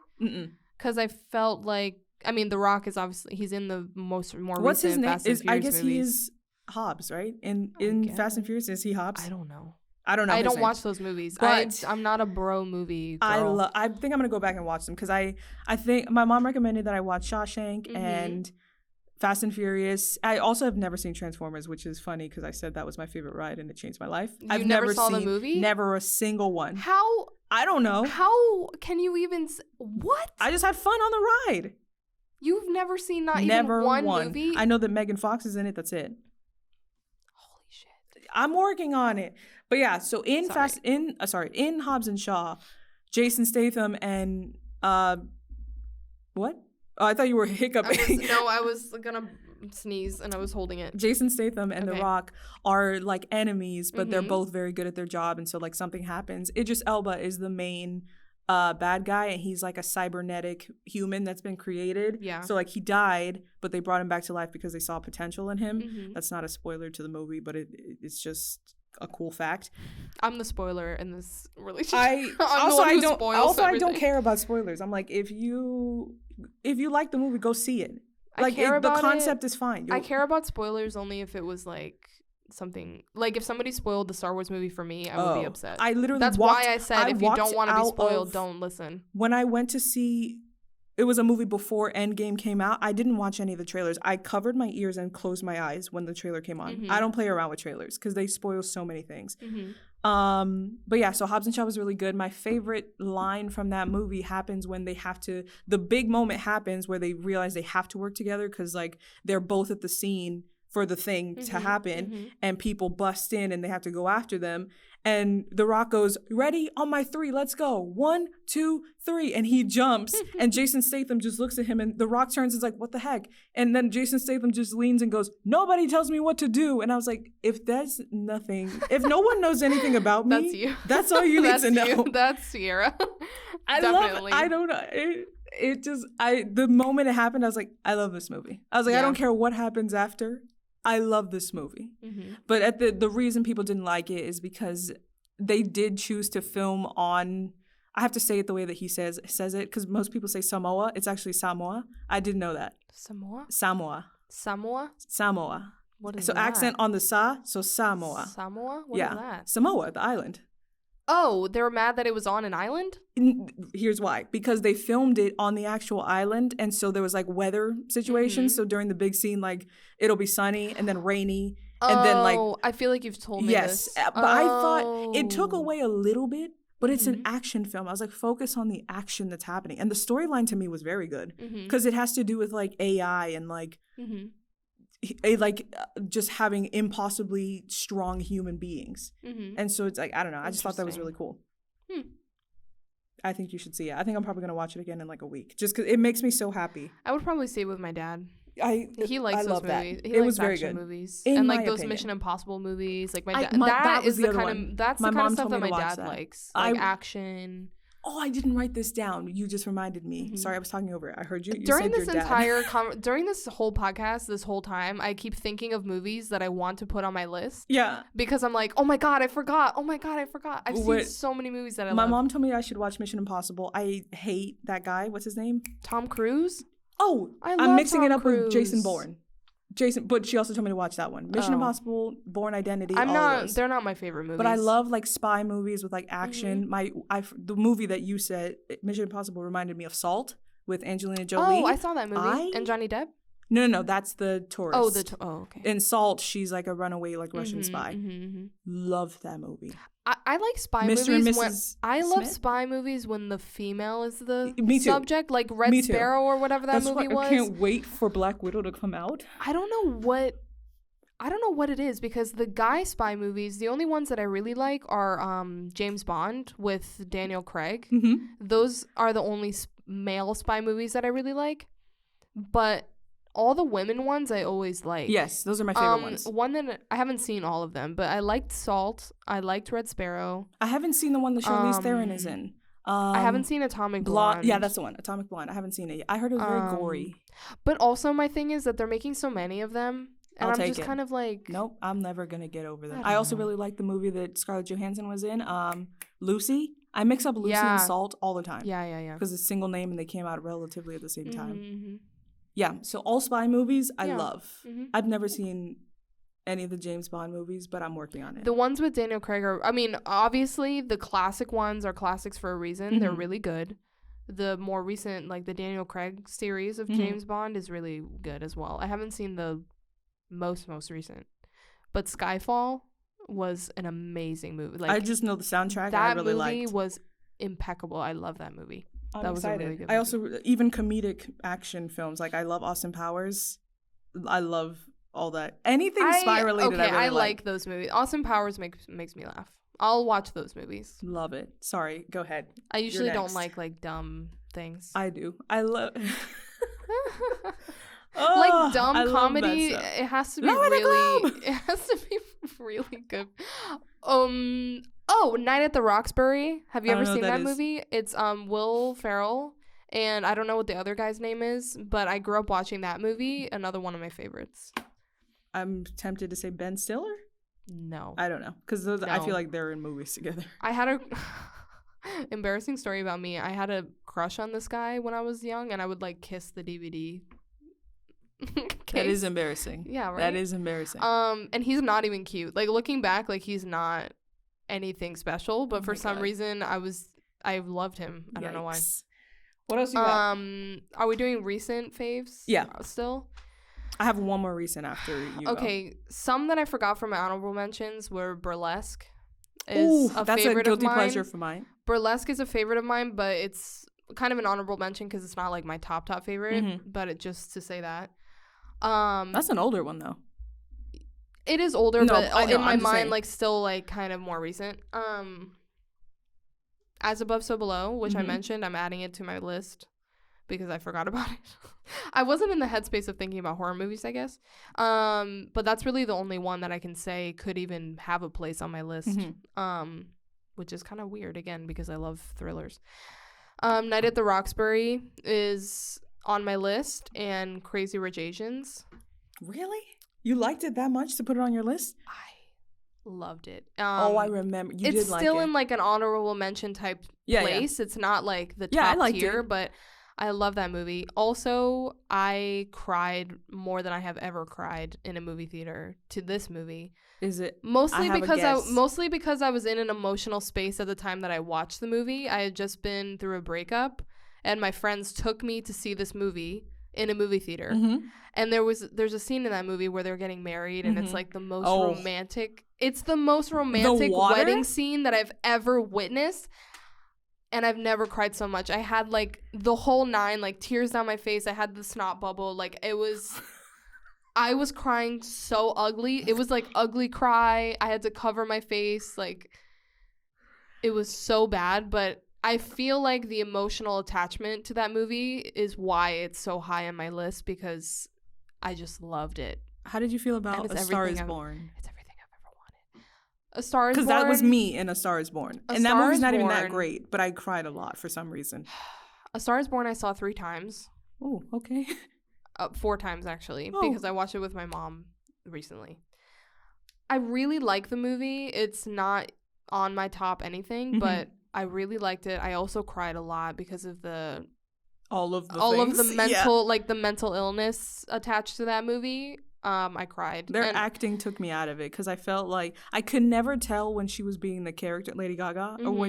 Because I felt like, I mean, The Rock is obviously, he's in the more What's his recent name? Fast and Furious I guess movies. he is Hobbs, right? In Fast and Furious, is he Hobbs? I don't know. I don't know. I don't watch those movies. But I'm not a bro movie girl. I think I'm gonna go back and watch them, because I think my mom recommended that I watch Shawshank and Fast and Furious. I also have never seen Transformers, which is funny because I said that was my favorite ride and it changed my life. I've never saw the movie? Never a single one. How? I don't know. How can you even? What? I just had fun on the ride. You've never seen even one movie? I know that Megan Fox is in it. That's it. Holy shit! I'm working on it. But yeah, so in Hobbs and Shaw, Jason Statham and what? Oh, I thought you were hiccuping. I was gonna sneeze and I was holding it. Jason Statham and The Rock are like enemies, but they're both very good at their job, and so like something happens. Idris Elba is the main bad guy, and he's like a cybernetic human that's been created. Yeah. So like he died, but they brought him back to life because they saw potential in him. That's not a spoiler to the movie, but it's just a cool fact. I'm the spoiler in this relationship. I don't care about spoilers. I'm like, if you like the movie, go see it. Like the concept is fine. I care about spoilers only if it was like something like if somebody spoiled the Star Wars movie for me, I would be upset. That's why I said if you don't want to be spoiled, don't listen. When I went to see, it was a movie before Endgame came out. I didn't watch any of the trailers. I covered my ears and closed my eyes when the trailer came on. I don't play around with trailers because they spoil so many things. But yeah, so Hobbs and Shaw was really good. My favorite line from that movie happens when the big moment happens where they realize they have to work together because like they're both at the scene for the thing to happen, and people bust in and they have to go after them. And The Rock goes, ready? On my 3, let's go. 1, 2, 3. And he jumps. And Jason Statham just looks at him, and The Rock turns and is like, what the heck? And then Jason Statham just leans and goes, nobody tells me what to do. And I was like, if that's nothing, if no one knows anything about me, that's you. That's all you need to know. That's Ceara. Definitely. I don't know. The moment it happened, I was like, I love this movie. I was like, I don't care what happens after. I love this movie. But the reason people didn't like it is because they did choose to film on, I have to say it the way that he says it, because most people say Samoa. It's actually Samoa. I didn't know that. Samoa? Samoa. What is so that? Accent on the sa, so Samoa. Samoa? What is that? Samoa, the island. Oh, they were mad that it was on an island? Here's why. Because they filmed it on the actual island, and so there was like weather situations. So during the big scene, like it'll be sunny and then rainy, and then like I feel like you've told me this. But I thought it took away a little bit, but it's an action film. I was like, focus on the action that's happening, and the storyline to me was very good because it has to do with like AI and like. Just having impossibly strong human beings. And so it's like, I don't know. I just thought that was really cool. I think you should see it. I think I'm probably going to watch it again in like a week just because it makes me so happy. I would probably see it with my dad. He likes those movies. It was very good. Movies. And like those Mission Impossible movies. Like my dad. That's the kind of stuff that my dad likes. Like action. Oh, I didn't write this down. You just reminded me. Sorry, I was talking over it. I heard you. During this entire during this whole podcast, this whole time, I keep thinking of movies that I want to put on my list. Yeah. Because I'm like, oh my god, I forgot. I've seen so many movies that I love. My mom told me I should watch Mission Impossible. I hate that guy. What's his name? Tom Cruise. Oh, I'm mixing it up with Jason Bourne. But she also told me to watch that one. Mission Impossible, Bourne Identity. They're not my favorite movies. But I love like spy movies with like action. The movie that you said, Mission Impossible, reminded me of Salt with Angelina Jolie. Oh, I saw that movie. And Johnny Depp? No, that's the tourist. Okay. In Salt, she's like a runaway like Russian spy. Love that movie. I like spy movies. I love spy movies when the female is the subject, like Red Sparrow or whatever that movie was. I can't wait for Black Widow to come out. I don't know what it is because the guy spy movies, the only ones that I really like are James Bond with Daniel Craig. Those are the only male spy movies that I really like. But all the women ones I always like. Yes, those are my favorite ones. One that I haven't seen all of them, but I liked Salt. I liked Red Sparrow. I haven't seen the one that Charlize Theron is in. I haven't seen Atomic Blonde. Yeah, that's the one. Atomic Blonde. I haven't seen it yet. I heard it was very gory. But also my thing is that they're making so many of them. And I'm just kind of like... Nope, I'm never going to get over them. I also really like the movie that Scarlett Johansson was in, Lucy. I mix up Lucy and Salt all the time. Yeah. Because it's a single name and they came out relatively at the same time. Yeah, so all spy movies I love. I've never seen any of the James Bond movies, but I'm working on it. The ones with Daniel Craig are, I mean, obviously the classic ones are classics for a reason. They're really good. The more recent, like the Daniel Craig series of James Bond is really good as well. I haven't seen the most recent. But Skyfall was an amazing movie. Like, I just know the soundtrack I really liked. That movie was impeccable. I love that movie. I'm excited. Was a really good movie. I also, even comedic action films, like I love Austin Powers. I love all that. Anything spy related, I really like those movies. Austin Powers makes me laugh. I'll watch those movies. Love it. Sorry, go ahead. I usually don't like dumb things. I do. I love... like dumb comedy, it has to be really... It has to be really good. Oh, Night at the Roxbury. Have you I ever don't know seen what that that is. movie? It's Will Ferrell, and I don't know what the other guy's name is, but I grew up watching that movie. Another one of my favorites. I'm tempted to say Ben Stiller. No. I don't know, because I feel No. like they're in movies together. I had a embarrassing story about me. I had a crush on this guy when I was young, and I would like kiss the DVD case. That is embarrassing. Yeah, right. That is embarrassing. And he's not even cute. Like looking back, like he's not anything special, but for some reason I loved him. I don't know why. What else you got? Are we doing recent faves? Yeah. Still? I have one more recent after you. Okay, some that I forgot from my honorable mentions were Burlesque. That's a guilty pleasure for mine. Burlesque is a favorite of mine, but it's kind of an honorable mention because it's not like my top favorite. But it just to say that. That's an older one though. It is older, no, but in my mind, saying. like still like kind of more recent. As Above, So Below, which I mentioned, I'm adding it to my list because I forgot about it. I wasn't in the headspace of thinking about horror movies, I guess. But that's really the only one that I can say could even have a place on my list. Which is kind of weird again because I love thrillers. Night at the Roxbury is on my list, and Crazy Rich Asians. Really? You liked it that much to put it on your list? I loved it. I remember. You did like it. It's still in like an honorable mention type place. Yeah. It's not like the top tier, but I love that movie. Also, I cried more than I have ever cried in a movie theater to this movie. Is it? Mostly because I was in an emotional space at the time that I watched the movie. I had just been through a breakup, and my friends took me to see this movie in a movie theater. And there's a scene in that movie where they're getting married, and it's like the most romantic. It's the most romantic wedding scene that I've ever witnessed. And I've never cried so much. I had like the whole 9, like tears down my face. I had the snot bubble. Like I was crying so ugly. It was like ugly cry. I had to cover my face. Like it was so bad. But I feel like the emotional attachment to that movie is why it's so high on my list because I just loved it. How did you feel about A Star Is Born? It's everything I've ever wanted. A Star Is Born. Because that was me in A Star Is Born. And that movie's not even that great, but I cried a lot for some reason. A Star Is Born I saw 3 times. Oh, okay. 4 times actually, because I watched it with my mom recently. I really like the movie. It's not on my top anything, but I really liked it. I also cried a lot because of all of the mental like the mental illness attached to that movie. I cried. Their acting took me out of it because I felt like I could never tell when she was being the character, Lady Gaga, or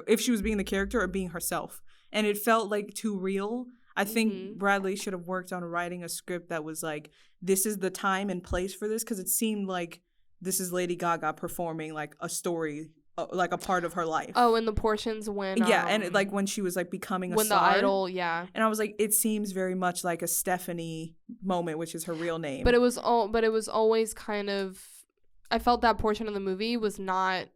if she was being the character or being herself, and it felt like too real. I think Bradley should have worked on writing a script that was like, this is the time and place for this, because it seemed like this is Lady Gaga performing like a story, like a part of her life. Oh, in the portions when and like when she was like becoming a star. When the idol, yeah. And I was like, it seems very much like a Stephanie moment, which is her real name. But it was always kind of, I felt that portion of the movie was not.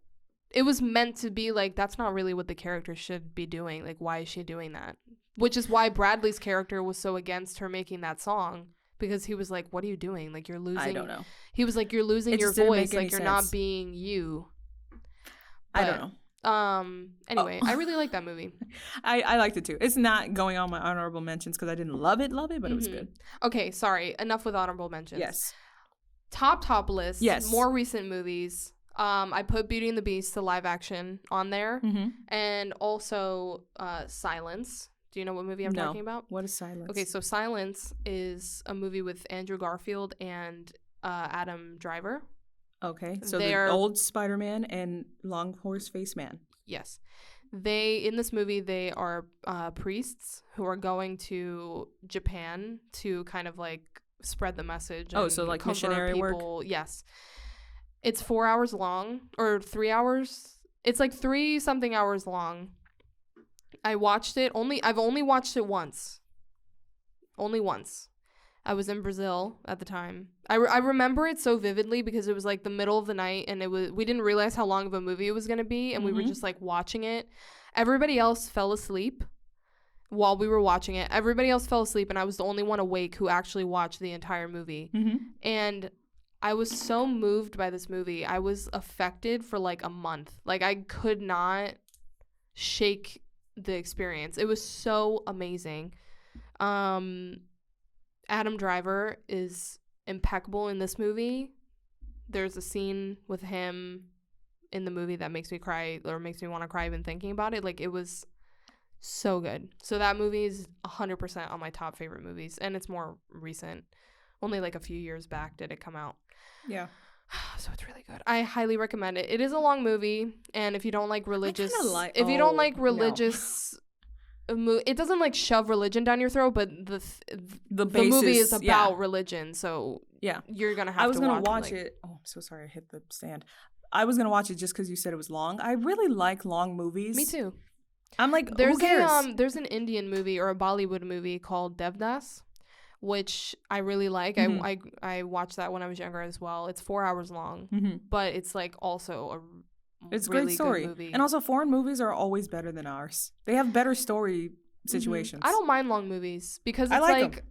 It was meant to be like, that's not really what the character should be doing. Like, why is she doing that? Which is why Bradley's character was so against her making that song, because he was like, what are you doing? Like, you're losing. I don't know. He was like, you're losing your voice. Like, you're not being you. But, I don't know. Anyway, I really like that movie. I liked it too. It's not going on my honorable mentions because I didn't love it, but it was good. Okay, sorry. Enough with honorable mentions. Yes. Top list. Yes. More recent movies. I put Beauty and the Beast, the live action, on there. And also Silence. Do you know what movie I'm talking about? What is Silence? Okay, so Silence is a movie with Andrew Garfield and Adam Driver. Okay, so the old Spider-Man and long horse face man. Yes. In this movie, they are priests who are going to Japan to kind of like spread the message. So like missionary work? Yes. It's 4 hours long, or 3 hours. It's like 3-something hours long. I watched it I've only watched it once. Only once. I was in Brazil at the time. I remember it so vividly because it was like the middle of the night, and we didn't realize how long of a movie it was going to be, and we were just like watching it. Everybody else fell asleep while we were watching it. Everybody else fell asleep, and I was the only one awake who actually watched the entire movie. And I was so moved by this movie. I was affected for like a month. Like I could not shake the experience. It was so amazing. Adam Driver is impeccable in this movie. There's a scene with him in the movie that makes me cry or makes me want to cry even thinking about it. Like, it was so good. So that movie is 100% on my top favorite movies, and it's more recent. Only like a few years back did it come out. Yeah. So it's really good. I highly recommend it. It is a long movie, and if you don't like religious, it doesn't like shove religion down your throat, but the movie is about religion, so yeah, you're gonna have to. I was gonna watch it. Oh, I'm so sorry, I hit the stand. I was gonna watch it just because you said it was long. I really like long movies. Me too. I'm like, who cares? There's an Indian movie or a Bollywood movie called Devdas, which I really like. Mm-hmm. I watched that when I was younger as well. It's 4 hours long, mm-hmm. but it's like also it's really great story. Good movie. And also foreign movies are always better than ours. They have better story situations. Mm-hmm. I don't mind long movies because it's like,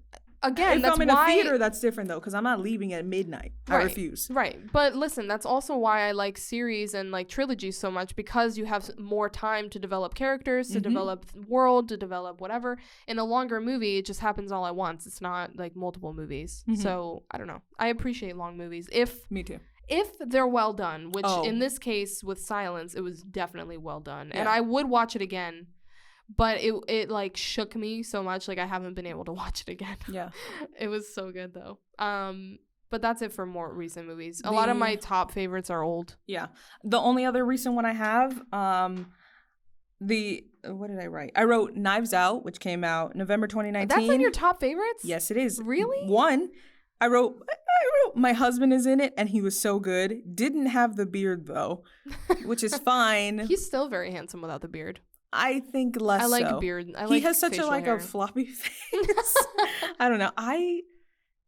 again, if that's I'm in why... a theater, that's different though, because I'm not leaving at midnight. Right, I refuse. Right. But listen, that's also why I like series and like trilogies so much, because you have more time to develop characters, to develop world, to develop whatever. In a longer movie, it just happens all at once. It's not like multiple movies. Mm-hmm. So I don't know. I appreciate long movies. Me too. If they're well done, which in this case with Silence, it was definitely well done. Yeah. And I would watch it again. But it like shook me so much, like I haven't been able to watch it again. Yeah. It was so good though. But that's it for more recent movies. A lot of my top favorites are old. Yeah. The only other recent one I have, what did I write? I wrote Knives Out, which came out November 2019. That's in your top favorites? Yes, it is. Really? One, I wrote my husband is in it and he was so good. Didn't have the beard though, which is fine. He's still very handsome without the beard. I think less. I like so. beard. He has such a floppy face. I don't know. I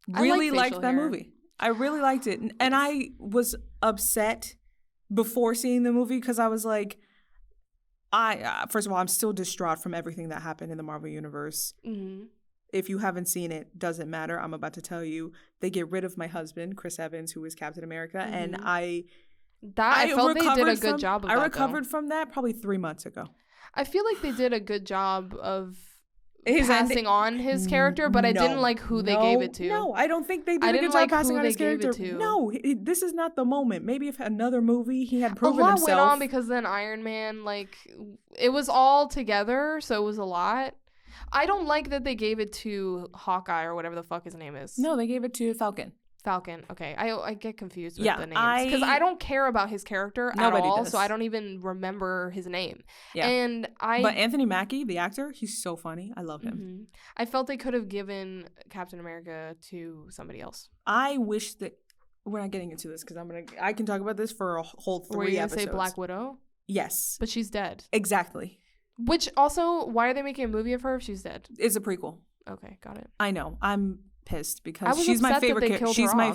really liked that movie. I really liked it, and I was upset before seeing the movie because I was like, first of all, I'm still distraught from everything that happened in the Marvel universe. Mm-hmm. If you haven't seen it, doesn't matter. I'm about to tell you. They get rid of my husband, Chris Evans, who is Captain America, and I felt they did a good job of that. I recovered from that probably 3 months ago. I feel like they did a good job of passing on his character, but I didn't like who they gave it to. No, I don't think they did a good job passing on his character. No, this is not the moment. Maybe if another movie he had proven himself. A lot went on because then Iron Man, like, it was all together, so it was a lot. I don't like that they gave it to Hawkeye or whatever the fuck his name is. No, they gave it to Falcon. Okay. I get confused with the names because I don't care about his character at all, so I don't even remember his name. Yeah. But Anthony Mackie, the actor, he's so funny. I love him. Mm-hmm. I felt they could have given Captain America to somebody else. I wish that we're not getting into this because I can talk about this for a whole 3 episodes. Were you gonna say Black Widow? Yes, but she's dead. Exactly. Which also, why are they making a movie of her if she's dead? It's a prequel. Okay, got it. I know. I'm pissed because she's my favorite character. She's my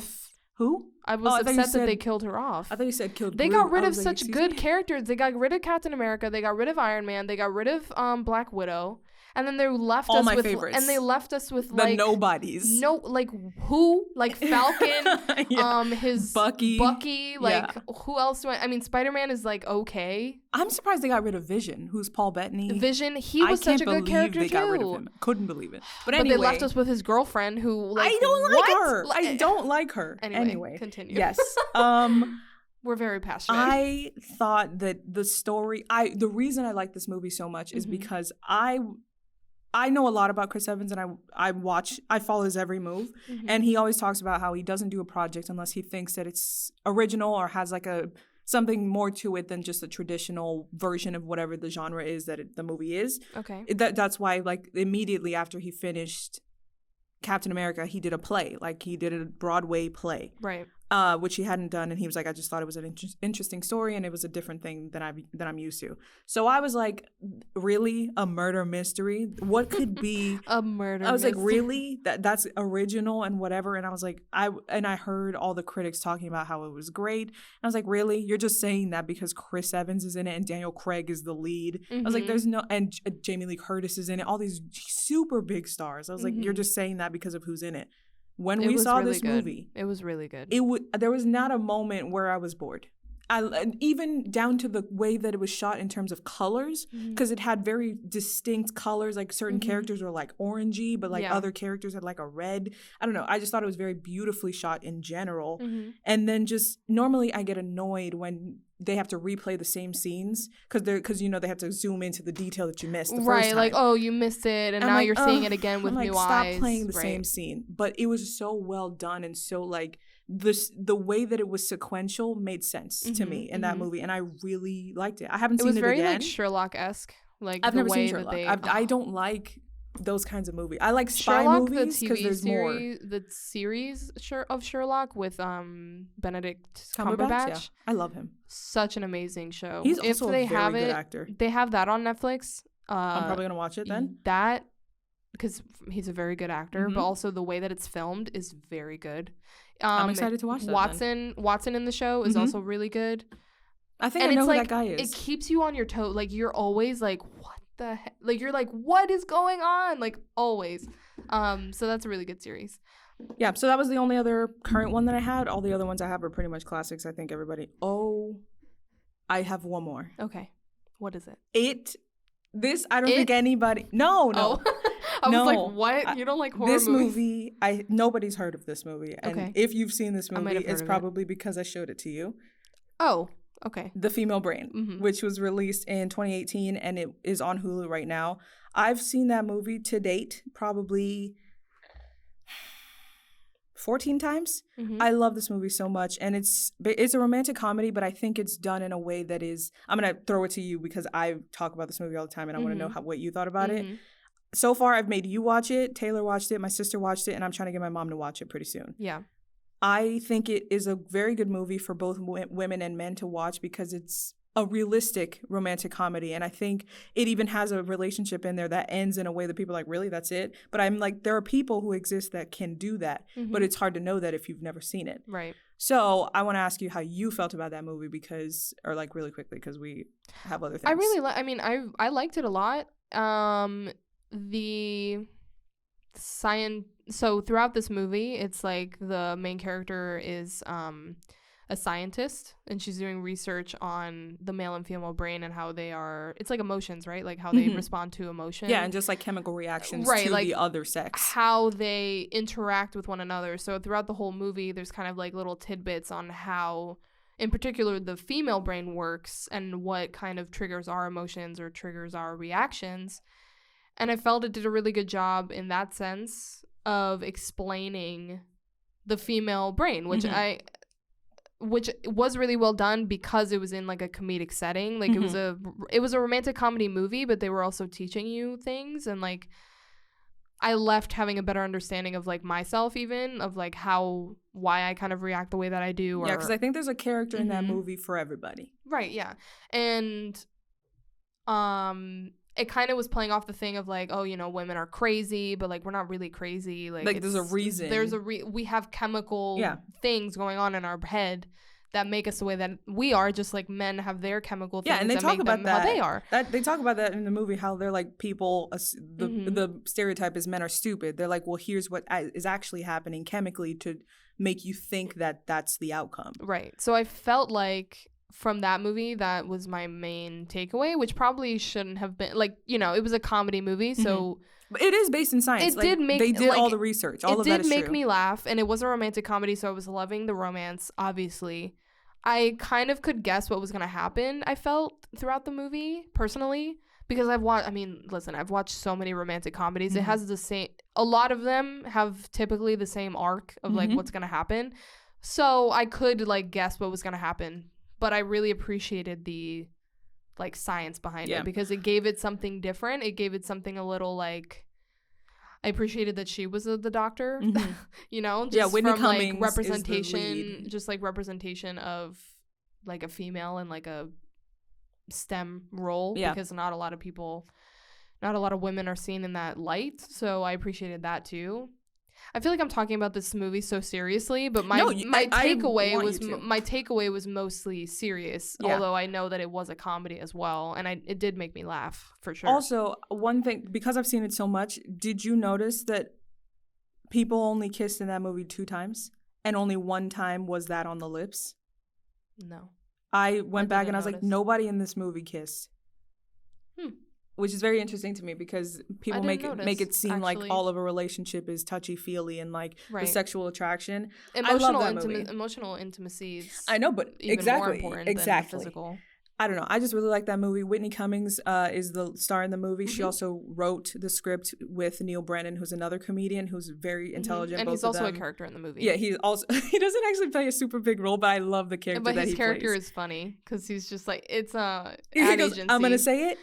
who? I was upset that they killed her off. I thought you said killed. They got rid of such good characters. They got rid of Captain America. They got rid of Iron Man. They got rid of Black Widow. And then they left us with favorites. And they left us with the nobodies. No, like who? Like Falcon, his Bucky, like who else do I mean, Spider-Man is like okay. I'm surprised they got rid of Vision, who's Paul Bettany. Vision, he was such a good character too. Got rid of him. Couldn't believe it. But anyway, they left us with his girlfriend who like, I don't like her. I don't like her. Anyway, continue. Yes. We're very passionate. I thought that the reason I like this movie so much is because I know a lot about Chris Evans and I follow his every move. Mm-hmm. And he always talks about how he doesn't do a project unless he thinks that it's original or has like something more to it than just a traditional version of whatever the genre is that the movie is. Okay. That's why like immediately after he finished Captain America, he did a play. Like he did a Broadway play. Right. Which he hadn't done, and he was like, I just thought it was an interesting story, and it was a different thing than I'm used to. So I was like, really, a murder mystery? What could be a murder? I was like, really? That's original and whatever. And I was like, I heard all the critics talking about how it was great. And I was like, really? You're just saying that because Chris Evans is in it and Daniel Craig is the lead? Mm-hmm. I was like, there's no, and Jamie Lee Curtis is in it. All these super big stars. I was like, you're just saying that because of who's in it. When we saw this movie, it was really good. There was not a moment where I was bored. Even down to the way that it was shot in terms of colors, because it had very distinct colors. Like certain characters were like orangey, but like other characters had like a red. I don't know. I just thought it was very beautifully shot in general. And then just normally I get annoyed when they have to replay the same scenes because they have to zoom into the detail that you missed the first time. Like, oh, you missed it, and now you're seeing it again with new eyes. Stop playing the same scene. But it was so well done and so like the way that it was sequential made sense to me in that movie, and I really liked it. I haven't seen it again. It was very like Sherlock-esque. Like I've never seen Sherlock. I don't like those kinds of movies. I like spy movies because there's more. The series of Sherlock with Benedict Cumberbatch. Yeah. I love him. Such an amazing show. He's also a very good actor. They have that on Netflix. I'm probably gonna watch it then. That because he's a very good actor, but also the way that it's filmed is very good. I'm excited to watch that. Watson in the show is also really good. I think I know who that guy is. It keeps you on your toes. Like you're always like, what the heck? Like you're like, what is going on? Like always. So that's a really good series. Yeah. So that was the only other current one that I had. All the other ones I have are pretty much classics. I think everybody. Oh, I have one more. Okay. What is it? I don't think anybody. No. Oh. I was like, what? You don't like horror movies? This movie, nobody's heard of this movie. And if you've seen this movie, it's probably because I showed it to you. Oh, okay. The Female Brain, which was released in 2018, and it is on Hulu right now. I've seen that movie to date probably 14 times. I love this movie so much, and it's a romantic comedy, but I think it's done in a way that is. I'm gonna throw it to you because I talk about this movie all the time, and I want to know what you thought about it. So far, I've made you watch it. Taylor watched it. My sister watched it, and I'm trying to get my mom to watch it pretty soon. Yeah. I think it is a very good movie for both women and men to watch because it's a realistic romantic comedy. And I think it even has a relationship in there that ends in a way that people are like, really, that's it? But I'm like, there are people who exist that can do that, but it's hard to know that if you've never seen it. Right. So I want to ask you how you felt about that movie like really quickly, because we have other things. I liked it a lot. So throughout this movie, it's like the main character is a scientist, and she's doing research on the male and female brain and how they are, it's like emotions, right? Like how they respond to emotion. Yeah, and just like chemical reactions to like the other sex. How they interact with one another. So throughout the whole movie, there's kind of like little tidbits on how, in particular, the female brain works and what kind of triggers our emotions or triggers our reactions. And I felt it did a really good job in that sense of explaining the female brain, which was really well done because it was in like a comedic setting. Like it was a romantic comedy movie, but they were also teaching you things, and like I left having a better understanding of like myself, even of like why I kind of react the way that I do. Yeah, because I think there's a character in that movie for everybody. Right. Yeah, and it kind of was playing off the thing of like, oh, women are crazy, but like we're not really crazy. Like there's a reason. We have chemical things going on in our head that make us the way that we are, just like men have their chemical things and they that talk make about them that, how they are. They talk about that in the movie, how they're like people, the stereotype is men are stupid. They're like, well, here's what is actually happening chemically to make you think that that's the outcome. Right. So I felt like from that movie, that was my main takeaway, which probably shouldn't have been, like, it was a comedy movie, so but it is based in science. They did all the research. All of that is true. It did make me laugh, and it was a romantic comedy, so I was loving the romance, obviously. I kind of could guess what was going to happen, I felt, throughout the movie, personally, because I've watched so many romantic comedies. It has a lot of them have typically the same arc of, like, what's going to happen. So I could, like, guess what was going to happen. But I really appreciated the, like, science behind it, because it gave it something different. It gave it something a little, like, I appreciated that she was the doctor, just Whitney from, Cummings like, representation, just, like, representation of, like, a female in, like, a STEM role, because not a lot of women are seen in that light. So I appreciated that, too. I feel like I'm talking about this movie so seriously, but my takeaway was mostly serious, although I know that it was a comedy as well, and it did make me laugh for sure. Also, one thing, because I've seen it so much, did you notice that people only kissed in that movie 2 times, and only 1 time was that on the lips. No. I went back and I was like, notice. nobody in this movie kissed. Which is very interesting to me because people make it seem like all of a relationship is touchy-feely and like the sexual attraction. I love that movie. Emotional intimacy is I know, but even more important than physical. I don't know. I just really like that movie. Whitney Cummings is the star in the movie. She also wrote the script with Neil Brennan, who's another comedian who's very intelligent. And he's also a character in the movie. Yeah, he doesn't actually play a super big role, but I love the character that he plays. But his character is funny because he's just like, it's a ad agency. I'm going to say it.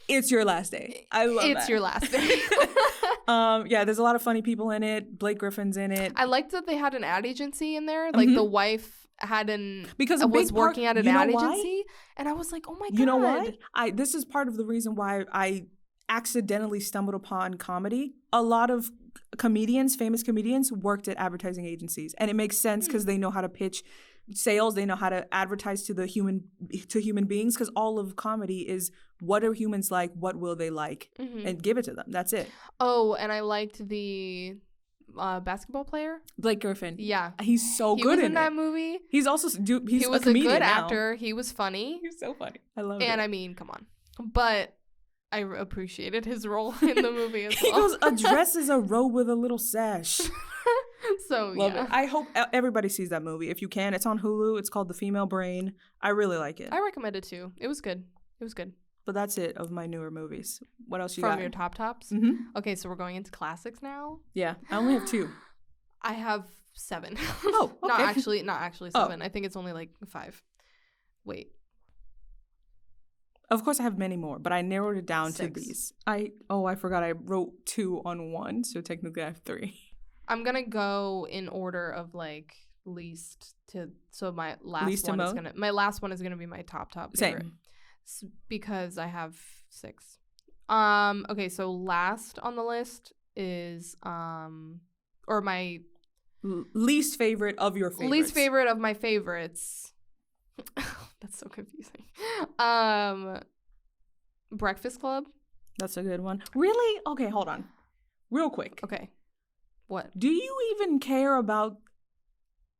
It's your last day. I love that. It's your last day. Yeah, there's a lot of funny people in it. Blake Griffin's in it. I liked that they had an ad agency in there. Like the wife was working at an ad agency, and I was like, oh my god. You know why? This is part of the reason why I accidentally stumbled upon comedy. A lot of famous comedians, worked at advertising agencies, and it makes sense because they know how to pitch sales, they know how to advertise to human beings, because all of comedy is what are humans like, what will they like, and give it to them. That's it. Oh, and I liked the basketball player Blake Griffin. Yeah, he's so good in that movie. He's also he was a good actor. He was funny. He's so funny. I love it. And I mean, come on, but I appreciated his role in the movie as well. He goes, a dress is a robe with a little sash. So love it. I hope everybody sees that movie if you can. It's on Hulu. It's called The Female Brain. I really like it. I recommend it too. It was good. But that's it of my newer movies. What else you got? From your top tops? Okay, so we're going into classics now. Yeah, I only have 2. I have 7. Oh, okay. Not actually 7. I think it's only like 5. Wait. Of course, I have many more, but I narrowed it down 6. to these. I forgot I wrote 2 on 1, so technically I have 3. I'm gonna go in order of like least to, so my last one is gonna be my top favorite. Same. Because I have 6. Okay, so last on the list is or my least favorite of your favorites. Least favorite of my favorites. That's so confusing. Breakfast Club. That's a good one. Really? Okay, hold on. Real quick. Okay. What? Do you even care about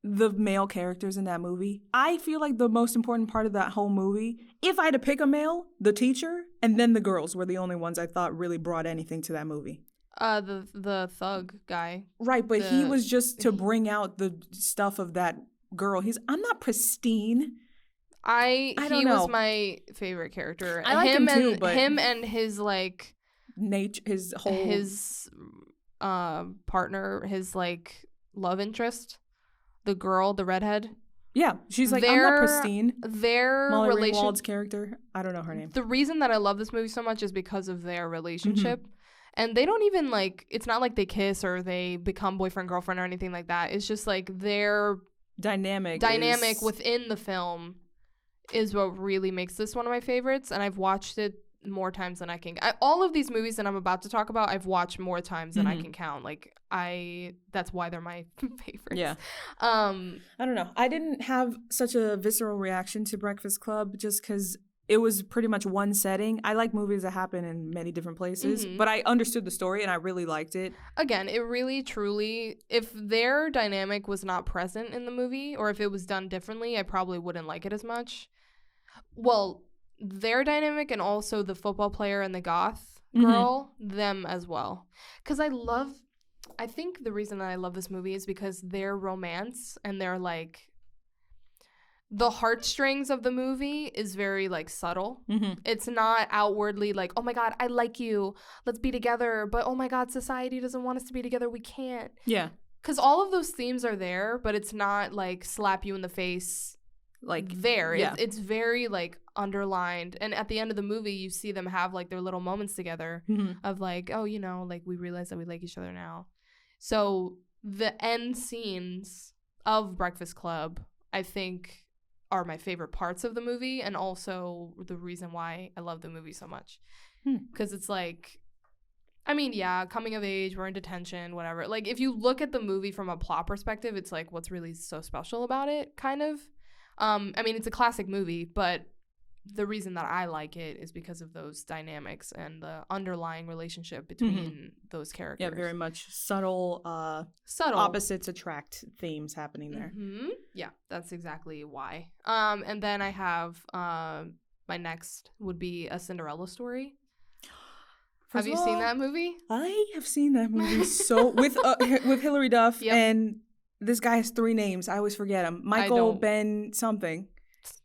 the male characters in that movie? I feel like the most important part of that whole movie, if I had to pick a male, the teacher, and then the girls were the only ones I thought really brought anything to that movie. The thug guy. Right, but he was just to bring out the stuff of that girl. I'm not pristine. I don't know. Was my favorite character. I like him too, but him and his like his partner, his like love interest, the girl, the redhead. Yeah, she's like, I'm not pristine. Their Molly relationship. Ringwald's character, I don't know her name. The reason that I love this movie so much is because of their relationship. And they don't even like, it's not like they kiss or they become boyfriend girlfriend or anything like that. It's just like their dynamic within the film is what really makes this one of my favorites. And I've watched it more times than I can. All of these movies that I'm about to talk about, I've watched more times than I can count. Like that's why they're my favorites. Yeah. I don't know. I didn't have such a visceral reaction to Breakfast Club just because it was pretty much one setting. I like movies that happen in many different places, but I understood the story and I really liked it. Again, it really, truly, if their dynamic was not present in the movie or if it was done differently, I probably wouldn't like it as much. Well, their dynamic and also the football player and the goth girl, them as well. Because I think the reason that I love this movie is because their romance and their like, the heartstrings of the movie is very like subtle. It's not outwardly like, oh my God, I like you, let's be together. But oh my God, society doesn't want us to be together, we can't. Yeah. Because all of those themes are there, but it's not like slap you in the face. Like there, yeah. It's very like underlined, and at the end of the movie you see them have like their little moments together of like, oh, you know, like we realize that we like each other now. So the end scenes of Breakfast Club, I think, are my favorite parts of the movie, and also the reason why I love the movie so much. Because it's like, I mean, yeah, coming of age, we're in detention, whatever. Like if you look at the movie from a plot perspective, it's like what's really so special about it, kind of. I mean, it's a classic movie, but the reason that I like it is because of those dynamics and the underlying relationship between those characters. Yeah, very much subtle opposites attract themes happening there. Yeah, that's exactly why. And then I have my next would be A Cinderella Story. Have you seen that movie? I have seen that movie with Hilary Duff, and this guy has 3 names. I always forget him. Michael Ben something.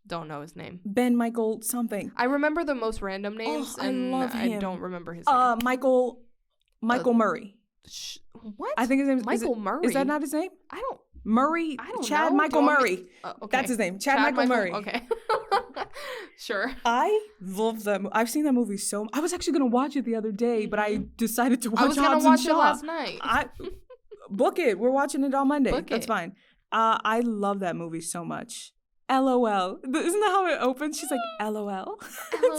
Don't know his name. Ben Michael something. I remember the most random names, and I don't remember his name. Michael Murray. What? I think his name is Michael Murray. Is that not his name? I don't. Murray. I don't Chad know. Michael Murray. Okay. That's his name. Chad Michael Murray. Okay. Sure. I love that. I've seen that movie so. I was actually gonna watch it the other day, but I decided to watch. I was gonna watch it last night. Book it. We're watching it on Monday. That's fine. I love that movie so much. LOL. Isn't that how it opens? She's like, LOL.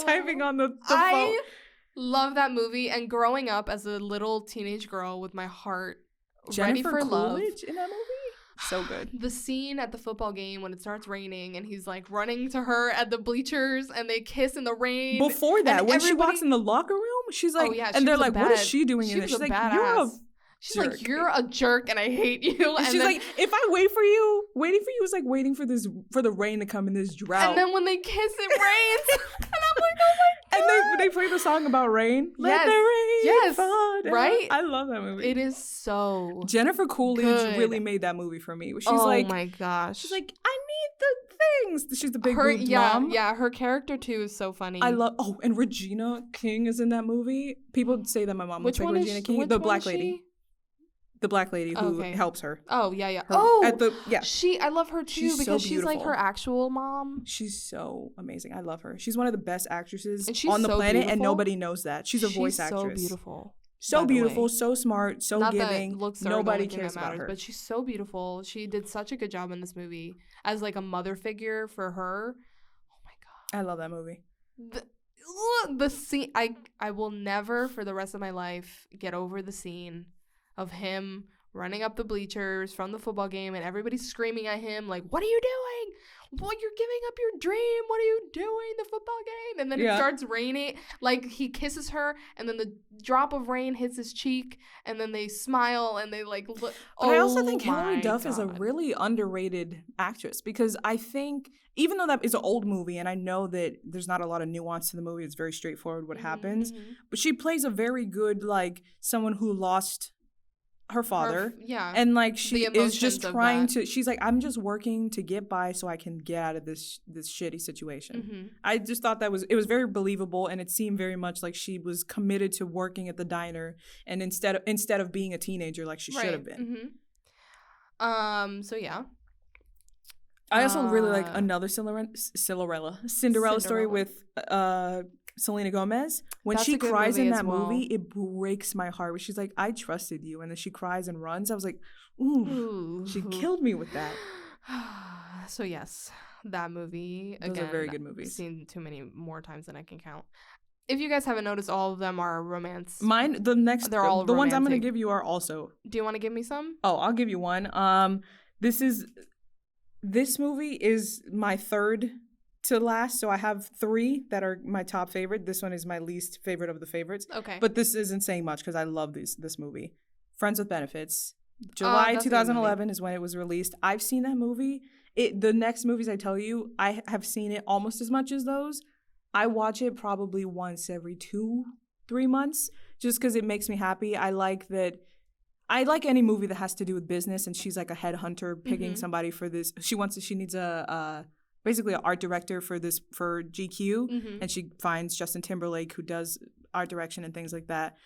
Typing on the phone. I love that movie. And growing up as a little teenage girl with my heart ready for love. Jennifer Coolidge in that movie? So good. The scene at the football game when it starts raining and he's like running to her at the bleachers and they kiss in the rain. Before that, when she walks in the locker room, she's like, and they're like, what is she doing in there? She's like, you're a jerk and I hate you. And she's like, if I waiting for you is like waiting for the rain to come in this drought. And then when they kiss, it rains. And I'm like, oh my God. And they play the song about rain. Let the rain fall down. Right? I love that movie. It is so Jennifer Coolidge really made that movie for me. She's like, oh my gosh. She's like, I need the things. She's the big boobed mom. Yeah, her character too is so funny. I love. Oh, and Regina King is in that movie. People say that my mom looks like Regina King, the black lady. The black lady who helps her. Oh, yeah. I love her too because she's like her actual mom. She's so amazing. I love her. She's one of the best actresses on the so planet, beautiful. And nobody knows that. She's a voice actress. So beautiful. So beautiful, so smart, so Not giving. That looks nobody cares about matters, her. But she's so beautiful. She did such a good job in this movie as like a mother figure for her. Oh my God. I love that movie. The scene, I will never for the rest of my life get over the scene of him running up the bleachers from the football game and everybody's screaming at him like, what are you doing? Well, you're giving up your dream. What are you doing? The football game. And then it starts raining. Like he kisses her and then the drop of rain hits his cheek and then they smile and they like look. But I also think Hilary Duff is a really underrated actress because I think even though that is an old movie and I know that there's not a lot of nuance to the movie, it's very straightforward what happens, but she plays a very good like someone who lost her father, and like she is just trying to. She's like, I'm just working to get by so I can get out of this shitty situation. I just thought it was very believable, and it seemed very much like she was committed to working at the diner, and instead of being a teenager like she should have been. So yeah. I also really like another Cinderella story with Selena Gomez. When she cries in that movie, it breaks my heart. She's like, I trusted you. And then she cries and runs. I was like, ooh. She killed me with that. So yes, that movie. Those are very good movies. I've seen too many more times than I can count. If you guys haven't noticed, all of them are romance. Mine, they're all the ones I'm going to give you are also. Do you want to give me some? Oh, I'll give you one. This movie is my third to last, so I have 3 that are my top favorite. This one is my least favorite of the favorites. Okay. But this isn't saying much because I love this movie. Friends with Benefits. July 2011 is when it was released. I've seen that movie. The next movies I tell you, I have seen it almost as much as those. I watch it probably once every 2-3 months just because it makes me happy. I like any movie that has to do with business, and she's like a headhunter picking somebody for this. She needs basically an art director for GQ, and she finds Justin Timberlake who does art direction and things like that.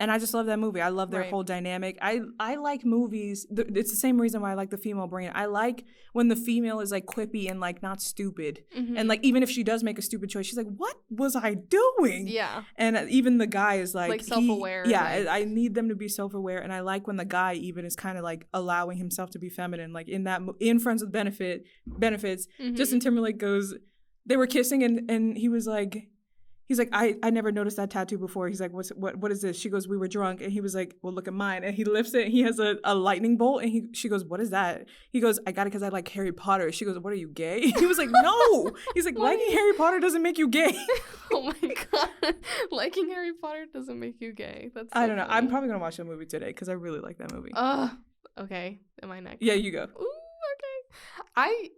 And I just love that movie. I love their whole dynamic. I like movies. It's the same reason why I like the female brain. I like when the female is like quippy and like not stupid. And like even if she does make a stupid choice, she's like, what was I doing? Yeah. And even the guy is like self-aware. I need them to be self-aware. And I like when the guy even is kind of like allowing himself to be feminine. Like in Friends with Benefits, Justin Timberlake goes, they were kissing and he was like, He's like, I never noticed that tattoo before. He's like, what is this? She goes, we were drunk. And he was like, well, look at mine. And he lifts it. And he has a lightning bolt. And she goes, what is that? He goes, I got it because I like Harry Potter. She goes, what are you, gay? He was like, no. He's like, liking Harry Potter doesn't make you gay. Oh my God. Liking Harry Potter doesn't make you gay. That's so I don't know. funny. I'm probably going to watch that movie today because I really like that movie. Okay. Am I next? Yeah, you go. Ooh, okay.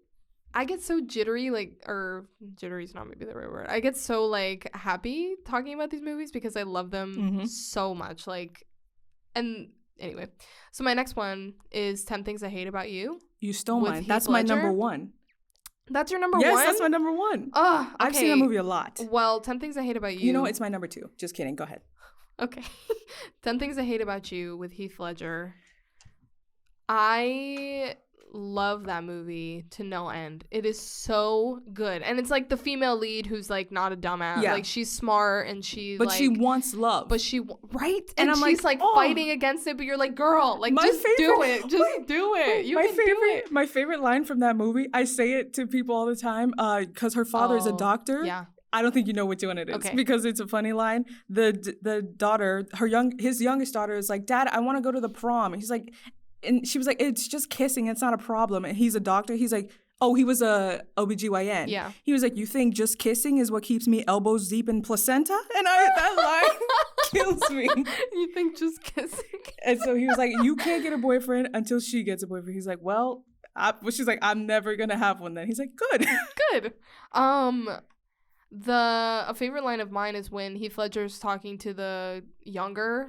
I get so jittery, or jittery's not maybe the right word. I get so, like, happy talking about these movies because I love them so much. Like, and anyway. So my next one is 10 Things I Hate About You. You stole mine. That's my number one. That's your number one? Yes, that's my number one. Oh, okay. I've seen that movie a lot. Well, 10 Things I Hate About You. You know, it's my number two. Just kidding. Go ahead. Okay. 10 Things I Hate About You with Heath Ledger. I love that movie to no end. It is so good. And it's like the female lead who's like not a dumbass. Yeah. Like she's smart and she's but like, she wants love. But right? And I'm she's like fighting against it, but you're like, girl, like just do it. Just do it. You can do it. My favorite line from that movie, I say it to people all the time, because her father is a doctor. Yeah. I don't think you know which one it is because it's a funny line. The daughter, his youngest daughter is like, Dad, I want to go to the prom. And he's like, and she was like, it's just kissing. It's not a problem. And he's a doctor. He's like, oh, he was a OBGYN. Yeah. He was like, you think just kissing is what keeps me elbows deep in placenta? And that line kills me. You think just kissing? And so he was like, you can't get a boyfriend until she gets a boyfriend. He's like, well, she's like, I'm never going to have one then. He's like, good. Good. A favorite line of mine is when Heath Ledger's talking to the younger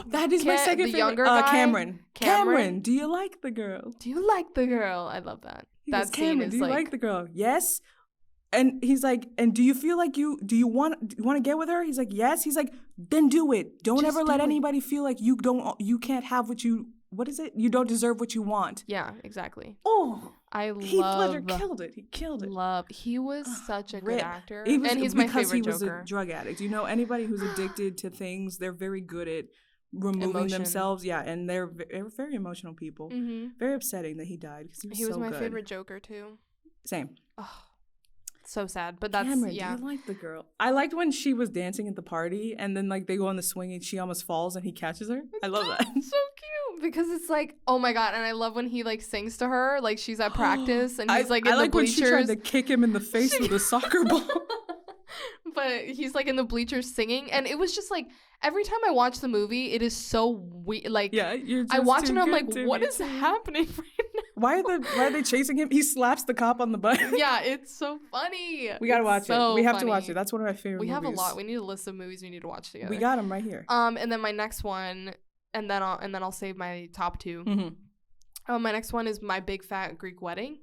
that is my second favorite. Younger guy. Cameron, do you like the girl? Do you like the girl? I love that. That scene is do you like the girl? Yes. And he's like, and do you feel like do you want to get with her? He's like, yes. He's like, then do it. Don't ever let anybody feel like you can't have what is it? You don't deserve what you want. Yeah, exactly. Oh, Heath Ledger killed it. He killed it. He was such a good actor. And he's my favorite Joker. Because he was Joker. a drug addict. You know, anybody who's addicted to things, they're very good at removing themselves. Yeah, and they're very emotional people. Mm-hmm. Very upsetting that he died because he was my favorite Joker too. Same. Oh, so sad, but that's Cameron, do you like the girl? I liked when she was dancing at the party and then like they go on the swing and she almost falls and he catches her. I love that. So cute because it's like, oh my God, and I love when he like sings to her like she's at practice and he's like in the bleachers. When she tried to kick him in the face with a soccer ball. But he's like in the bleachers singing, and it was just like every time I watch the movie, it is so weird. Like, yeah, I watch it and I'm like, what is happening right now? Why are they chasing him? He slaps the cop on the butt. Yeah, it's so funny. We gotta watch it. We have to watch it. That's one of my favorite movies. We have a lot. We need a list of movies we need to watch together. We got them right here. And then my next one, and then I'll save my top two. Mm-hmm. My next one is My Big Fat Greek Wedding.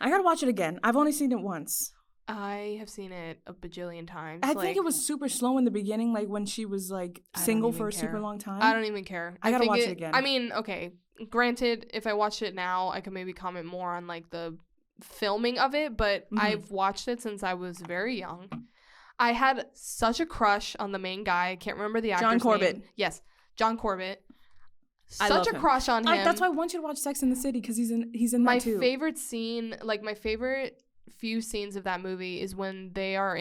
I gotta watch it again. I've only seen it once. I have seen it a bajillion times. I think it was super slow in the beginning, like when she was like single for a super long time. I don't even care. I gotta watch it again. I mean, okay, granted, if I watched it now, I could maybe comment more on like the filming of it, but I've watched it since I was very young. I had such a crush on the main guy. I can't remember the actor's name. John Corbett. Yes, John Corbett. Such a crush on him. That's why I want you to watch Sex and the City because he's in that too. My favorite scene, like my favorite few scenes of that movie is when they are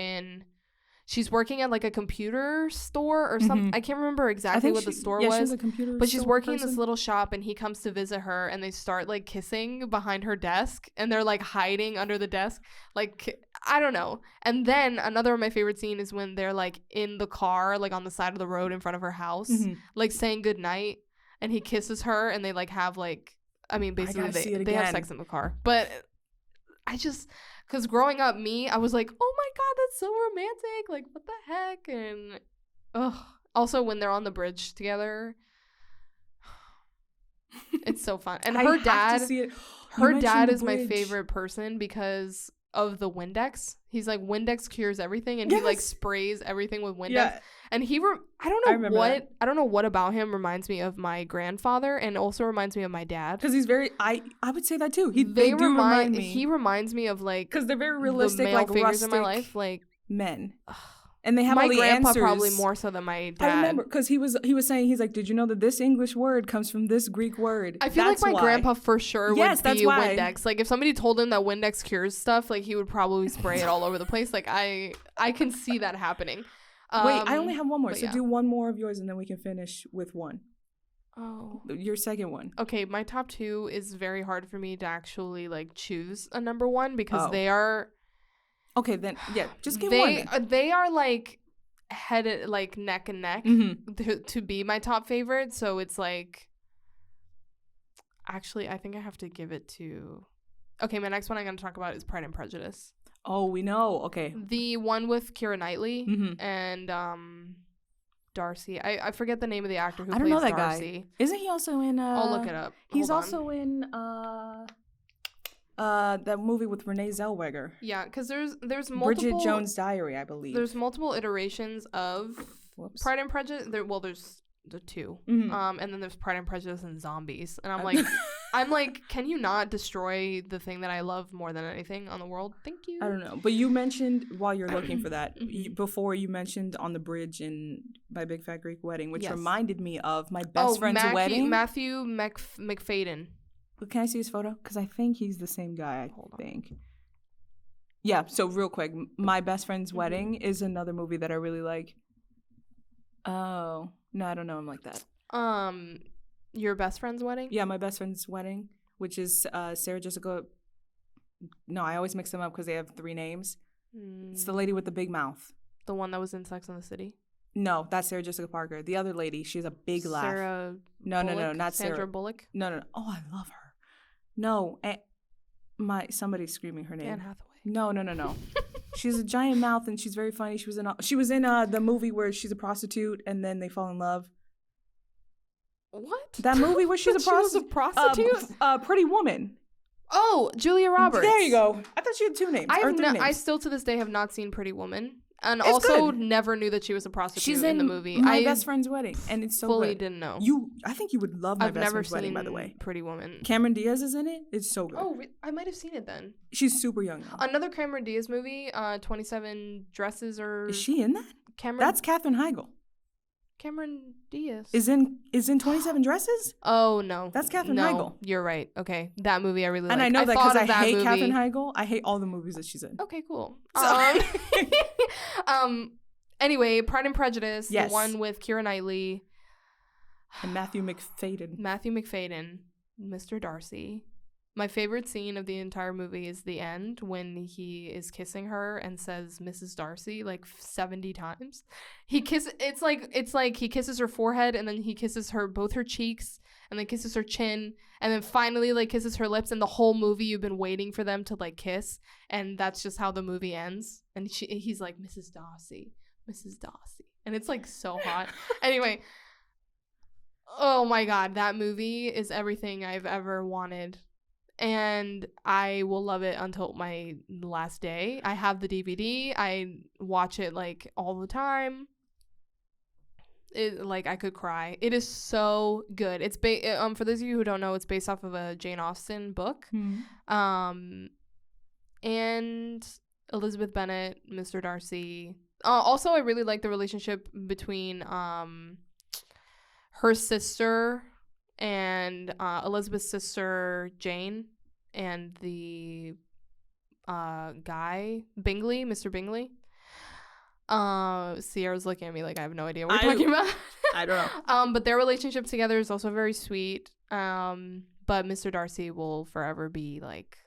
she's working at like a computer store or something. I can't remember exactly what the store was. She's a computer but she's working in this little shop and he comes to visit her and they start like kissing behind her desk and they're like hiding under the desk. Like, I don't know. And then another of my favorite scene is when they're like in the car, like on the side of the road in front of her house, like saying goodnight, and he kisses her and they like have like, I mean, basically they have sex in the car. But because growing up, I was like, oh my God, that's so romantic. Like, what the heck? And also when they're on the bridge together, it's so fun. And her dad is my favorite person because of the Windex. He's like, Windex cures everything, and he like sprays everything with Windex. Yeah. And I don't know what about him reminds me of my grandfather, and also reminds me of my dad. Because he's very, I would say that too. They remind me. He reminds me of like, because they're very realistic, the male like figures in my life, like men. And they have my all the grandpa answers. probably more so than my dad. I remember because he was saying, he's like, did you know that this English word comes from this Greek word? I feel that's like my why. grandpa for sure Yes, would that's be why. Windex. Like if somebody told him that Windex cures stuff, like he would probably spray it all over the place. Like I can see that happening. Wait, I only have one more. So yeah. do one more of yours and then we can finish with one. Oh. Your second one. Okay, my top 2 is very hard for me to actually like choose a number 1 because Oh. they are. Okay, then yeah, just give one. They are like headed like neck and neck to be my top favorite. So it's like. Actually, I think I have to give it to. Okay, my next one I'm going to talk about is Pride and Prejudice. Oh, we know. Okay. The one with Keira Knightley and Darcy. I forget the name of the actor who plays Darcy. I don't know that guy. Isn't he also in I'll look it up. He's also in that movie with Renee Zellweger. Yeah, because there's multiple Bridget Jones' Diary, I believe. There's multiple iterations of Pride and Prejudice. There's the 2. And then there's Pride and Prejudice and zombies. And I'm like, can you not destroy the thing that I love more than anything on the world? Thank you. I don't know. But you mentioned while you're looking for that, before you mentioned On the Bridge in My Big Fat Greek Wedding, which reminded me of my best friend's wedding. Matthew McFadden. Can I see his photo? Because I think he's the same guy, I think. Yeah, so real quick, My Best Friend's Wedding is another movie that I really like. Oh, no, I don't know him like that. Your best friend's wedding? Yeah, My Best Friend's Wedding, which is Sarah Jessica. No, I always mix them up because they have 3 names. It's the lady with the big mouth. The one that was in Sex and the City? No, that's Sarah Jessica Parker. The other lady, she has a big laugh. Sarah No, Bullock? not Sarah. Sandra Bullock? No. Oh, I love her. No, somebody's screaming her name. Anne Hathaway. No. She has a giant mouth and she's very funny. She was in the movie where she's a prostitute and then they fall in love. What? That movie where she's a prostitute? She was a prostitute? Pretty Woman. Oh, Julia Roberts. There you go. I thought she had 2 names. I still to this day have not seen Pretty Woman. And it's also never knew that she was a prostitute. She's in the movie. My Best Friend's Wedding, and it's so fully good. Didn't know. I think you would love My Best Friend's Wedding, by the way. Pretty Woman. Cameron Diaz is in it. It's so good. Oh, I might have seen it then. She's super young now. Another Cameron Diaz movie, 27 Dresses or... Is she in that? That's Katherine Heigl. Cameron Diaz is in 27 Dresses. Oh no, that's Katherine Heigl. You're right. Okay, that movie I really like. And I know that because I hate Katherine Heigl. I hate all the movies that she's in. Okay, cool. Anyway, Pride and Prejudice, the one with Keira Knightley and Matthew McFadden. Mr. Darcy. My favorite scene of the entire movie is the end when he is kissing her and says Mrs. Darcy like 70 times. It's like he kisses her forehead and then he kisses both her cheeks and then kisses her chin and then finally like kisses her lips, and the whole movie you've been waiting for them to like kiss, and that's just how the movie ends. And he's like Mrs. Darcy, and it's like so hot. Anyway, oh my god, that movie is everything I've ever wanted. And I will love it until my last day. I have the DVD. I watch it like all the time. I could cry. It is so good. It's for those of you who don't know, it's based off of a Jane Austen book. Mm-hmm. And Elizabeth Bennet, Mr. Darcy. Also, I really like the relationship between her sister and Elizabeth's sister Jane and the guy Bingley, Mr. Bingley. Sierra's looking at me like I have no idea what we're talking about. I don't know. But their relationship together is also very sweet. But Mr. Darcy will forever be like,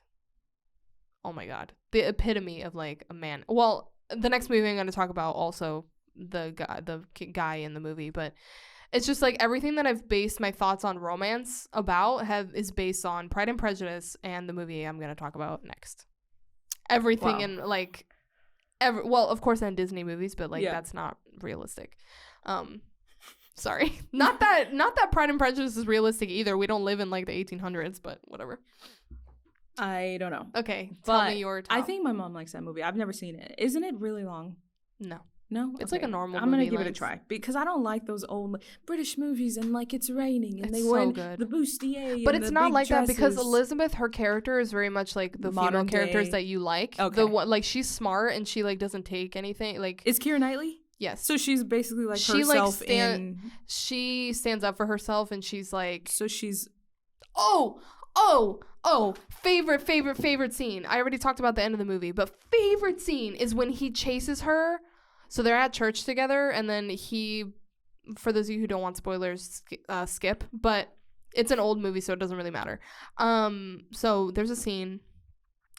oh my god, the epitome of like a man. Well, the next movie I'm going to talk about also the guy in the movie, but it's just like everything that I've based my thoughts on romance about is based on Pride and Prejudice and the movie I'm going to talk about next. Everything in like, well, of course, in Disney movies, but like that's not realistic. Sorry, not that Pride and Prejudice is realistic either. We don't live in like the 1800s, but whatever. I don't know. Okay, tell me your top. I think my mom likes that movie. I've never seen it. Isn't it really long? No. No? It's Okay. like a normal I'm going to movie give it a length. try because I don't like those old British movies and like it's raining and It's they so wear good. the bustier But and it's the not big like that because dresses. Elizabeth, her character is very much like the female Modern characters day. that you like. Okay. The one, like, she's smart and she like doesn't take anything. Like, Is Keira Knightley? yes. So she's basically like She herself like in. she stands up for herself and she's like, So she's. oh, favorite scene. I already talked about the end of the movie, but favorite scene is when he chases her. So they're at church together, and then he, for those of you who don't want spoilers, skip, but it's an old movie, so it doesn't really matter. So there's a scene.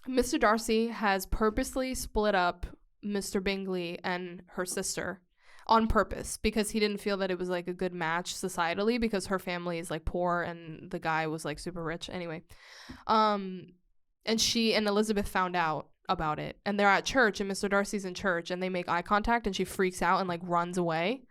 Mr. Darcy has purposely split up Mr. Bingley and her sister on purpose because he didn't feel that it was like a good match societally because her family is like poor and the guy was like super rich anyway. And she and Elizabeth found out about it, and they're at church and Mr. Darcy's in church and they make eye contact and she freaks out and like runs away.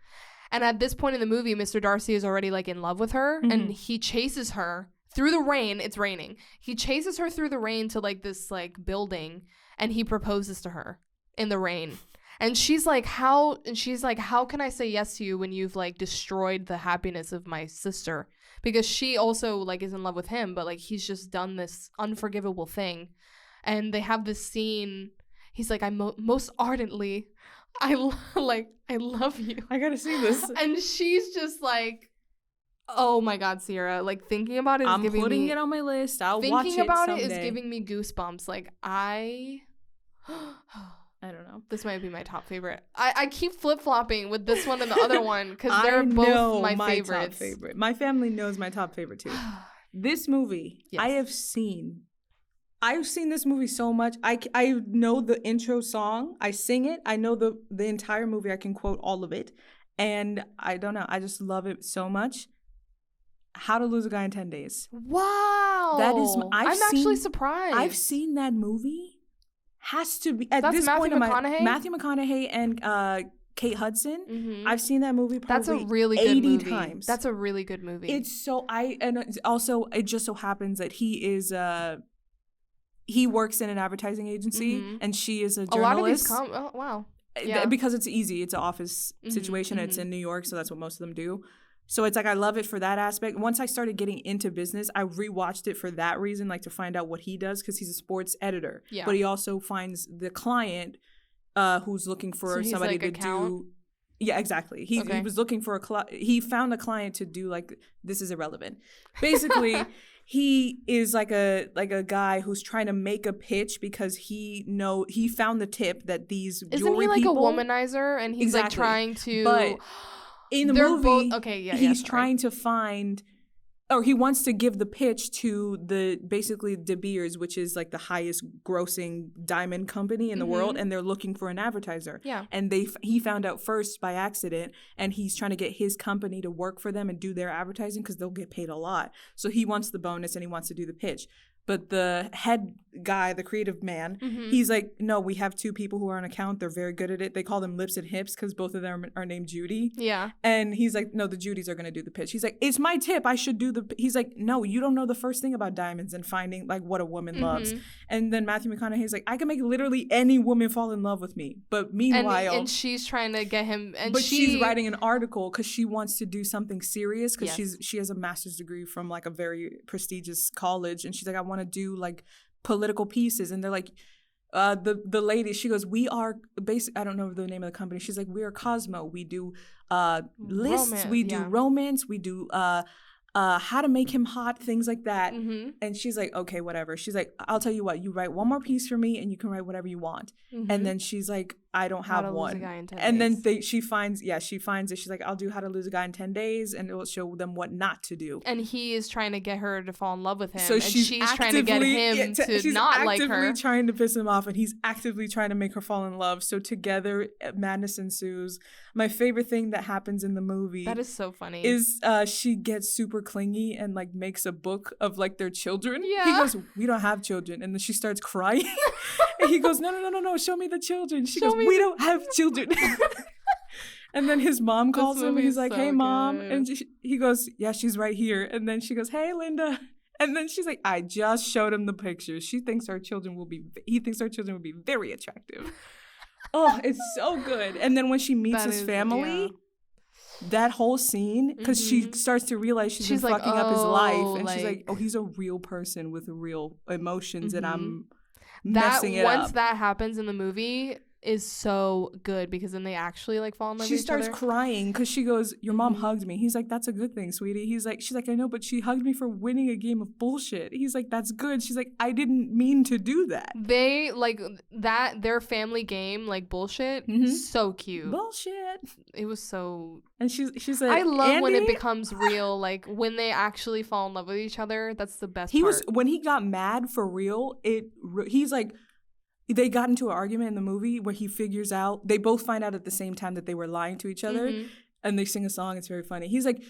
And at this point in the movie, Mr. Darcy is already like in love with her, and he chases her through the rain. It's raining. He chases her through the rain to like this like building, and he proposes to her in the rain. And she's like, how can I say yes to you when you've like destroyed the happiness of my sister? Because she also like is in love with him, but like he's just done this unforgivable thing. And they have this scene. He's like, most ardently, I love you. I gotta see this. And she's just like, oh my God, Ceara. Like thinking about it is I'm giving putting me, it on my list. I'll watch it thinking about someday. it is giving me goosebumps. Like I don't know. This might be my top favorite. I keep flip-flopping with this one and the other one because they're both my favorites. Top favorite. My family knows my top favorite too. This movie, yes. I've seen this movie so much. I know the intro song. I sing it. I know the entire movie. I can quote all of it. And I don't know. I just love it so much. How to Lose a Guy in 10 Days. Wow. That is. I'm actually surprised. I've seen that movie. Has to be at That's this Matthew point. McConaughey? Matthew McConaughey and Kate Hudson. Mm-hmm. I've seen that movie probably That's a really good 80 movie. times. That's a really good movie. It's so and also it just so happens that he is he works in an advertising agency and she is a journalist. A lot of these oh, wow. Yeah. Because it's easy. It's an office situation. It's in New York, so that's what most of them do. So it's like I love it for that aspect. Once I started getting into business, I rewatched it for that reason, like to find out what he does because he's a sports editor. Yeah. But he also finds the client who's looking for somebody like to do. Yeah, exactly. He was looking for he found a client to do like this is irrelevant. Basically, he is like a guy who's trying to make a pitch because he found the tip that these jewelry Isn't he like people, a womanizer and he's like trying to but in the movie, he's trying to find, or he wants to give the pitch to basically De Beers, which is like the highest grossing diamond company in the world, and they're looking for an advertiser. Yeah. And he found out first by accident, and he's trying to get his company to work for them and do their advertising because they'll get paid a lot. So he wants the bonus and he wants to do the pitch. But the head guy, the creative man, he's like, no, we have two people who are on account. They're very good at it. They call them Lips and Hips because both of them are named Judy. Yeah. And he's like, no, the Judys are going to do the pitch. He's like, it's my tip. I should do he's like, no, you don't know the first thing about diamonds and finding like what a woman loves. And then Matthew McConaughey's like, I can make literally any woman fall in love with me. But meanwhile. And she's trying to get him. But she's writing an article because she wants to do something serious because she has a master's degree from like a very prestigious college. And she's like, I want to do like political pieces. And they're like, the lady, she goes, we are I don't know the name of the company. She's like, we are Cosmo. We do lists, we do romance, we do how to make him hot, things like that. And she's like, okay, whatever. She's like, I'll tell you what, you write one more piece for me and you can write whatever you want. And then she's like, I don't have one. And then she finds it. She's like, I'll do How to Lose a Guy in 10 Days and it will show them what not to do. And he is trying to get her to fall in love with him. So she's trying to get him to not like her. She's actively trying to piss him off and he's actively trying to make her fall in love. So together, madness ensues. My favorite thing that happens in the movie. That is so funny. Is she gets super clingy and like makes a book of like their children. Yeah. He goes, we don't have children. And then she starts crying. And he goes, no, show me the children. She goes, we don't have children. And then his mom calls him and he's like, hey, Mom. And he goes, yeah, she's right here. And then she goes, hey, Linda. And then she's like, I just showed him the pictures. He thinks our children will be very attractive. Oh, it's so good. And then when she meets his family, that whole scene, because she starts to realize she's been fucking up his life, and she's like, oh, he's a real person with real emotions, and I'm messing it up. Once that happens in the movie is so good, because then they actually like fall in love with each other. She starts crying because she goes, your mom hugged me. He's like, that's a good thing, sweetie. She's like, I know, but she hugged me for winning a game of bullshit. He's like, that's good. She's like, I didn't mean to do that. They like that, their family game, like bullshit, so cute. Bullshit. It was so. And she's like, I love Andy? when it becomes real, like when they actually fall in love with each other. That's the best part. When he got mad for real, he's like, they got into an argument in the movie where he figures out, they both find out at the same time that they were lying to each other, and they sing a song. It's very funny. He's like,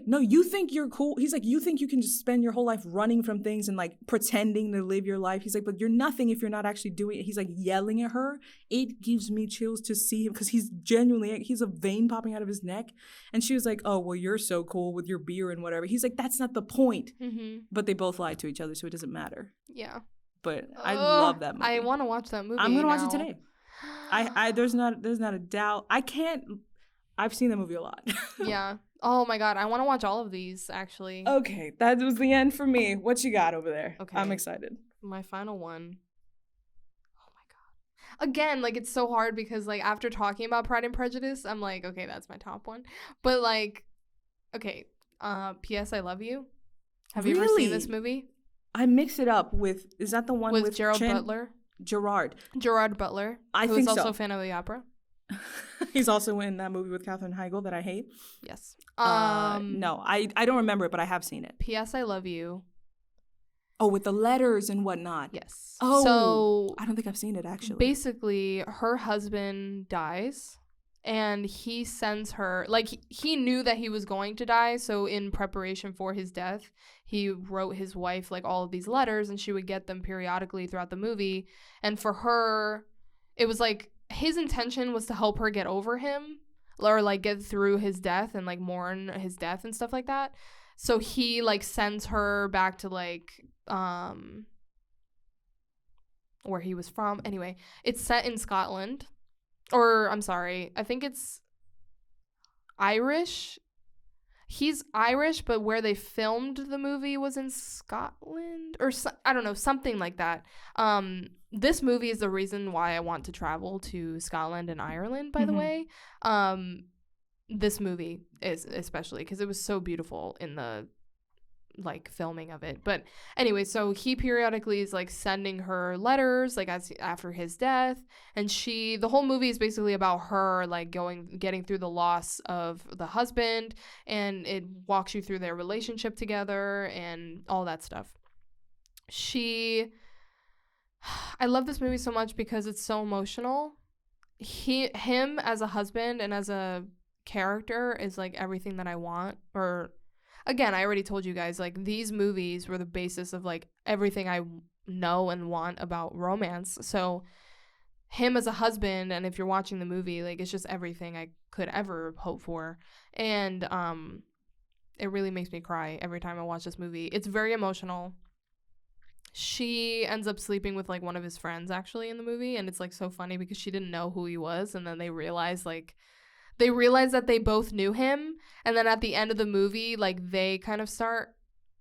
no, you think you're cool. He's like, you think you can just spend your whole life running from things and like pretending to live your life. He's like, but you're nothing if you're not actually doing it. He's like yelling at her. It gives me chills to see him, because he's a vein popping out of his neck. And she was like, oh, well, you're so cool with your beer and whatever. He's like, that's not the point. But they both lied to each other, so it doesn't matter. Yeah. But I love that movie. I want to watch that movie. I'm gonna watch it today. There's not a doubt. I can't. I've seen that movie a lot. Yeah. Oh my god, I want to watch all of these actually. Okay, that was the end for me. What you got over there? Okay, I'm excited. My final one. Oh my god. Again, like it's so hard because like after talking about Pride and Prejudice, I'm like, okay, that's my top one. But like, okay, P.S. I Love You. Have you ever seen this movie? I mix it up with, is that the one with Gerard Butler? Gerard Butler. I think so. Who's also a fan of the opera. He's also in that movie with Katherine Heigl that I hate. Yes. No, I don't remember it, but I have seen it. P.S. I Love You. Oh, with the letters and whatnot. Yes. Oh, so I don't think I've seen it actually. Basically, her husband dies. And he sends her, like, he knew that he was going to die, so in preparation for his death, he wrote his wife, like, all of these letters, and she would get them periodically throughout the movie. And for her, it was, like, his intention was to help her get over him, or, like, get through his death and, like, mourn his death and stuff like that. So he, like, sends her back to, like, where he was from. Anyway, it's set in Scotland. Or, I'm sorry, I think it's Irish. He's Irish, but where they filmed the movie was in Scotland. Or, I don't know, something like that. This movie is the reason why I want to travel to Scotland and Ireland, by the way. This movie is especially, because it was so beautiful in the like filming of it. But anyway, so he periodically is like sending her letters like after his death, and the whole movie is basically about her like getting through the loss of the husband, and it walks you through their relationship together and all that stuff. I love this movie so much because it's so emotional. Him as a husband and as a character is like everything that I want. Or again, I already told you guys, like, these movies were the basis of, like, everything I know and want about romance. So him as a husband, and if you're watching the movie, like, it's just everything I could ever hope for. And it really makes me cry every time I watch this movie. It's very emotional. She ends up sleeping with, like, one of his friends, actually, in the movie. And it's, like, so funny because she didn't know who he was. And then they realize that they both knew him, and then at the end of the movie, like, they kind of start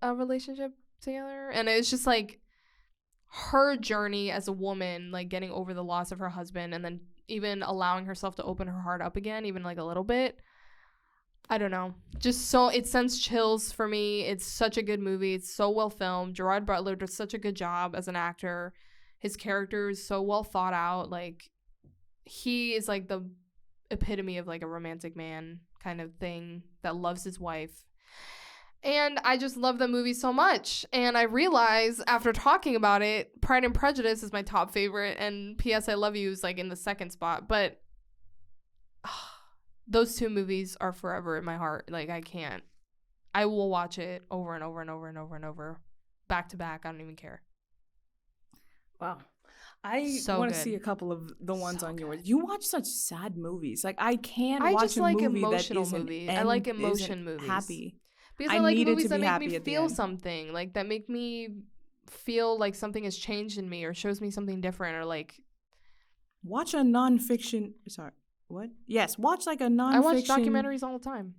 a relationship together. And it's just like her journey as a woman, like getting over the loss of her husband, and then even allowing herself to open her heart up again, even like a little bit. I don't know, just so it sends chills for me. It's such a good movie. It's so well filmed. Gerard Butler does such a good job as an actor. His character is so well thought out. Like, he is like the epitome of like a romantic man kind of thing that loves his wife. And I just love the movie so much. And I realize after talking about it, Pride and Prejudice is my top favorite, and P.S. I Love You is like in the second spot. But those two movies are forever in my heart. Like, I will watch it over and over and over and over and over, back to back. I don't even care. Wow. I want to see a couple of the ones on yours. You watch such sad movies. Like, I can't watch a movie that isn't I like emotion movies. Happy. Because I like movies that make me feel something. Like, that make me feel like something has changed in me or shows me something different, or like, watch a nonfiction. Sorry, what? Yes, watch like a nonfiction. I watch documentaries all the time.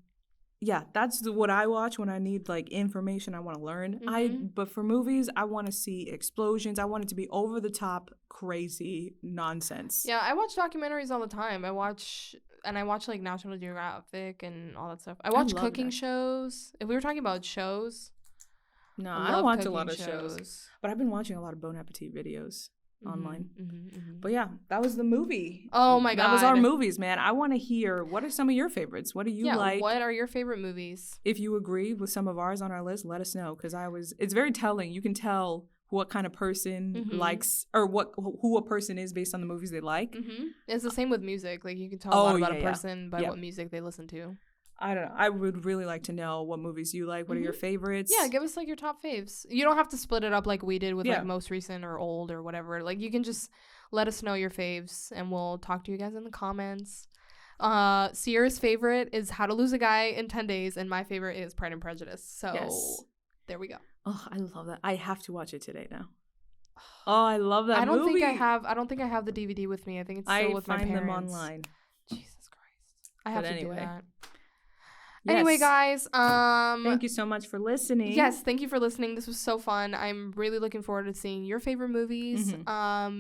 Yeah, that's what I watch when I need like information I want to learn. But for movies, I want to see explosions. I want it to be over the top, crazy nonsense. Yeah, I watch documentaries all the time. I watch like National Geographic and all that stuff. I watch cooking shows. If we were talking about shows, no, I don't watch a lot of shows. But I've been watching a lot of Bon Appetit videos online. But yeah, that was the movie. Oh my god, that was our movies, man. I want to hear, what are some of your favorites? What do you like? What are your favorite movies? If you agree with some of ours on our list, let us know, because it's very telling. You can tell what kind of person likes, or who a person is based on the movies they like. It's the same with music. Like, you can tell a lot about a person by what music they listen to. I don't know. I would really like to know what movies you like. What are your favorites? Yeah, give us like your top faves. You don't have to split it up like we did with like most recent or old or whatever. Like, you can just let us know your faves and we'll talk to you guys in the comments. Ceara's favorite is How to Lose a Guy in 10 Days, and my favorite is Pride and Prejudice. So there we go. Oh, I love that. I have to watch it today now. Oh, I love that movie. I don't think I have the DVD with me. I think it's still with my parents. I find them online. Jesus Christ. I have to do that. Yes. Anyway, guys, thank you so much for listening. Yes, thank you for listening. This was so fun. I'm really looking forward to seeing your favorite movies.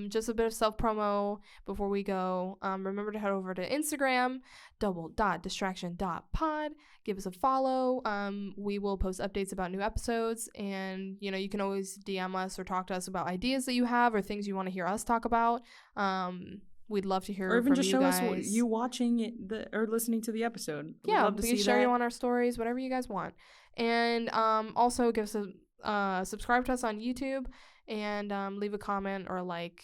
Just a bit of self-promo before we go. Remember to head over to Instagram, _distraction.pod. Give us a follow. We will post updates about new episodes, and you can always DM us or talk to us about ideas that you have or things you want to hear us talk about. We'd love to hear from you guys. Or even just show us you watching it or listening to the episode. Yeah, we can share you on our stories, whatever you guys want. And also give us a subscribe to us on YouTube, and leave a comment or a like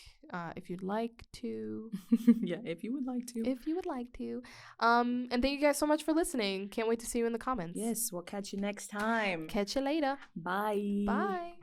if you'd like to. Yeah, if you would like to. If you would like to. And thank you guys so much for listening. Can't wait to see you in the comments. Yes, we'll catch you next time. Catch you later. Bye. Bye.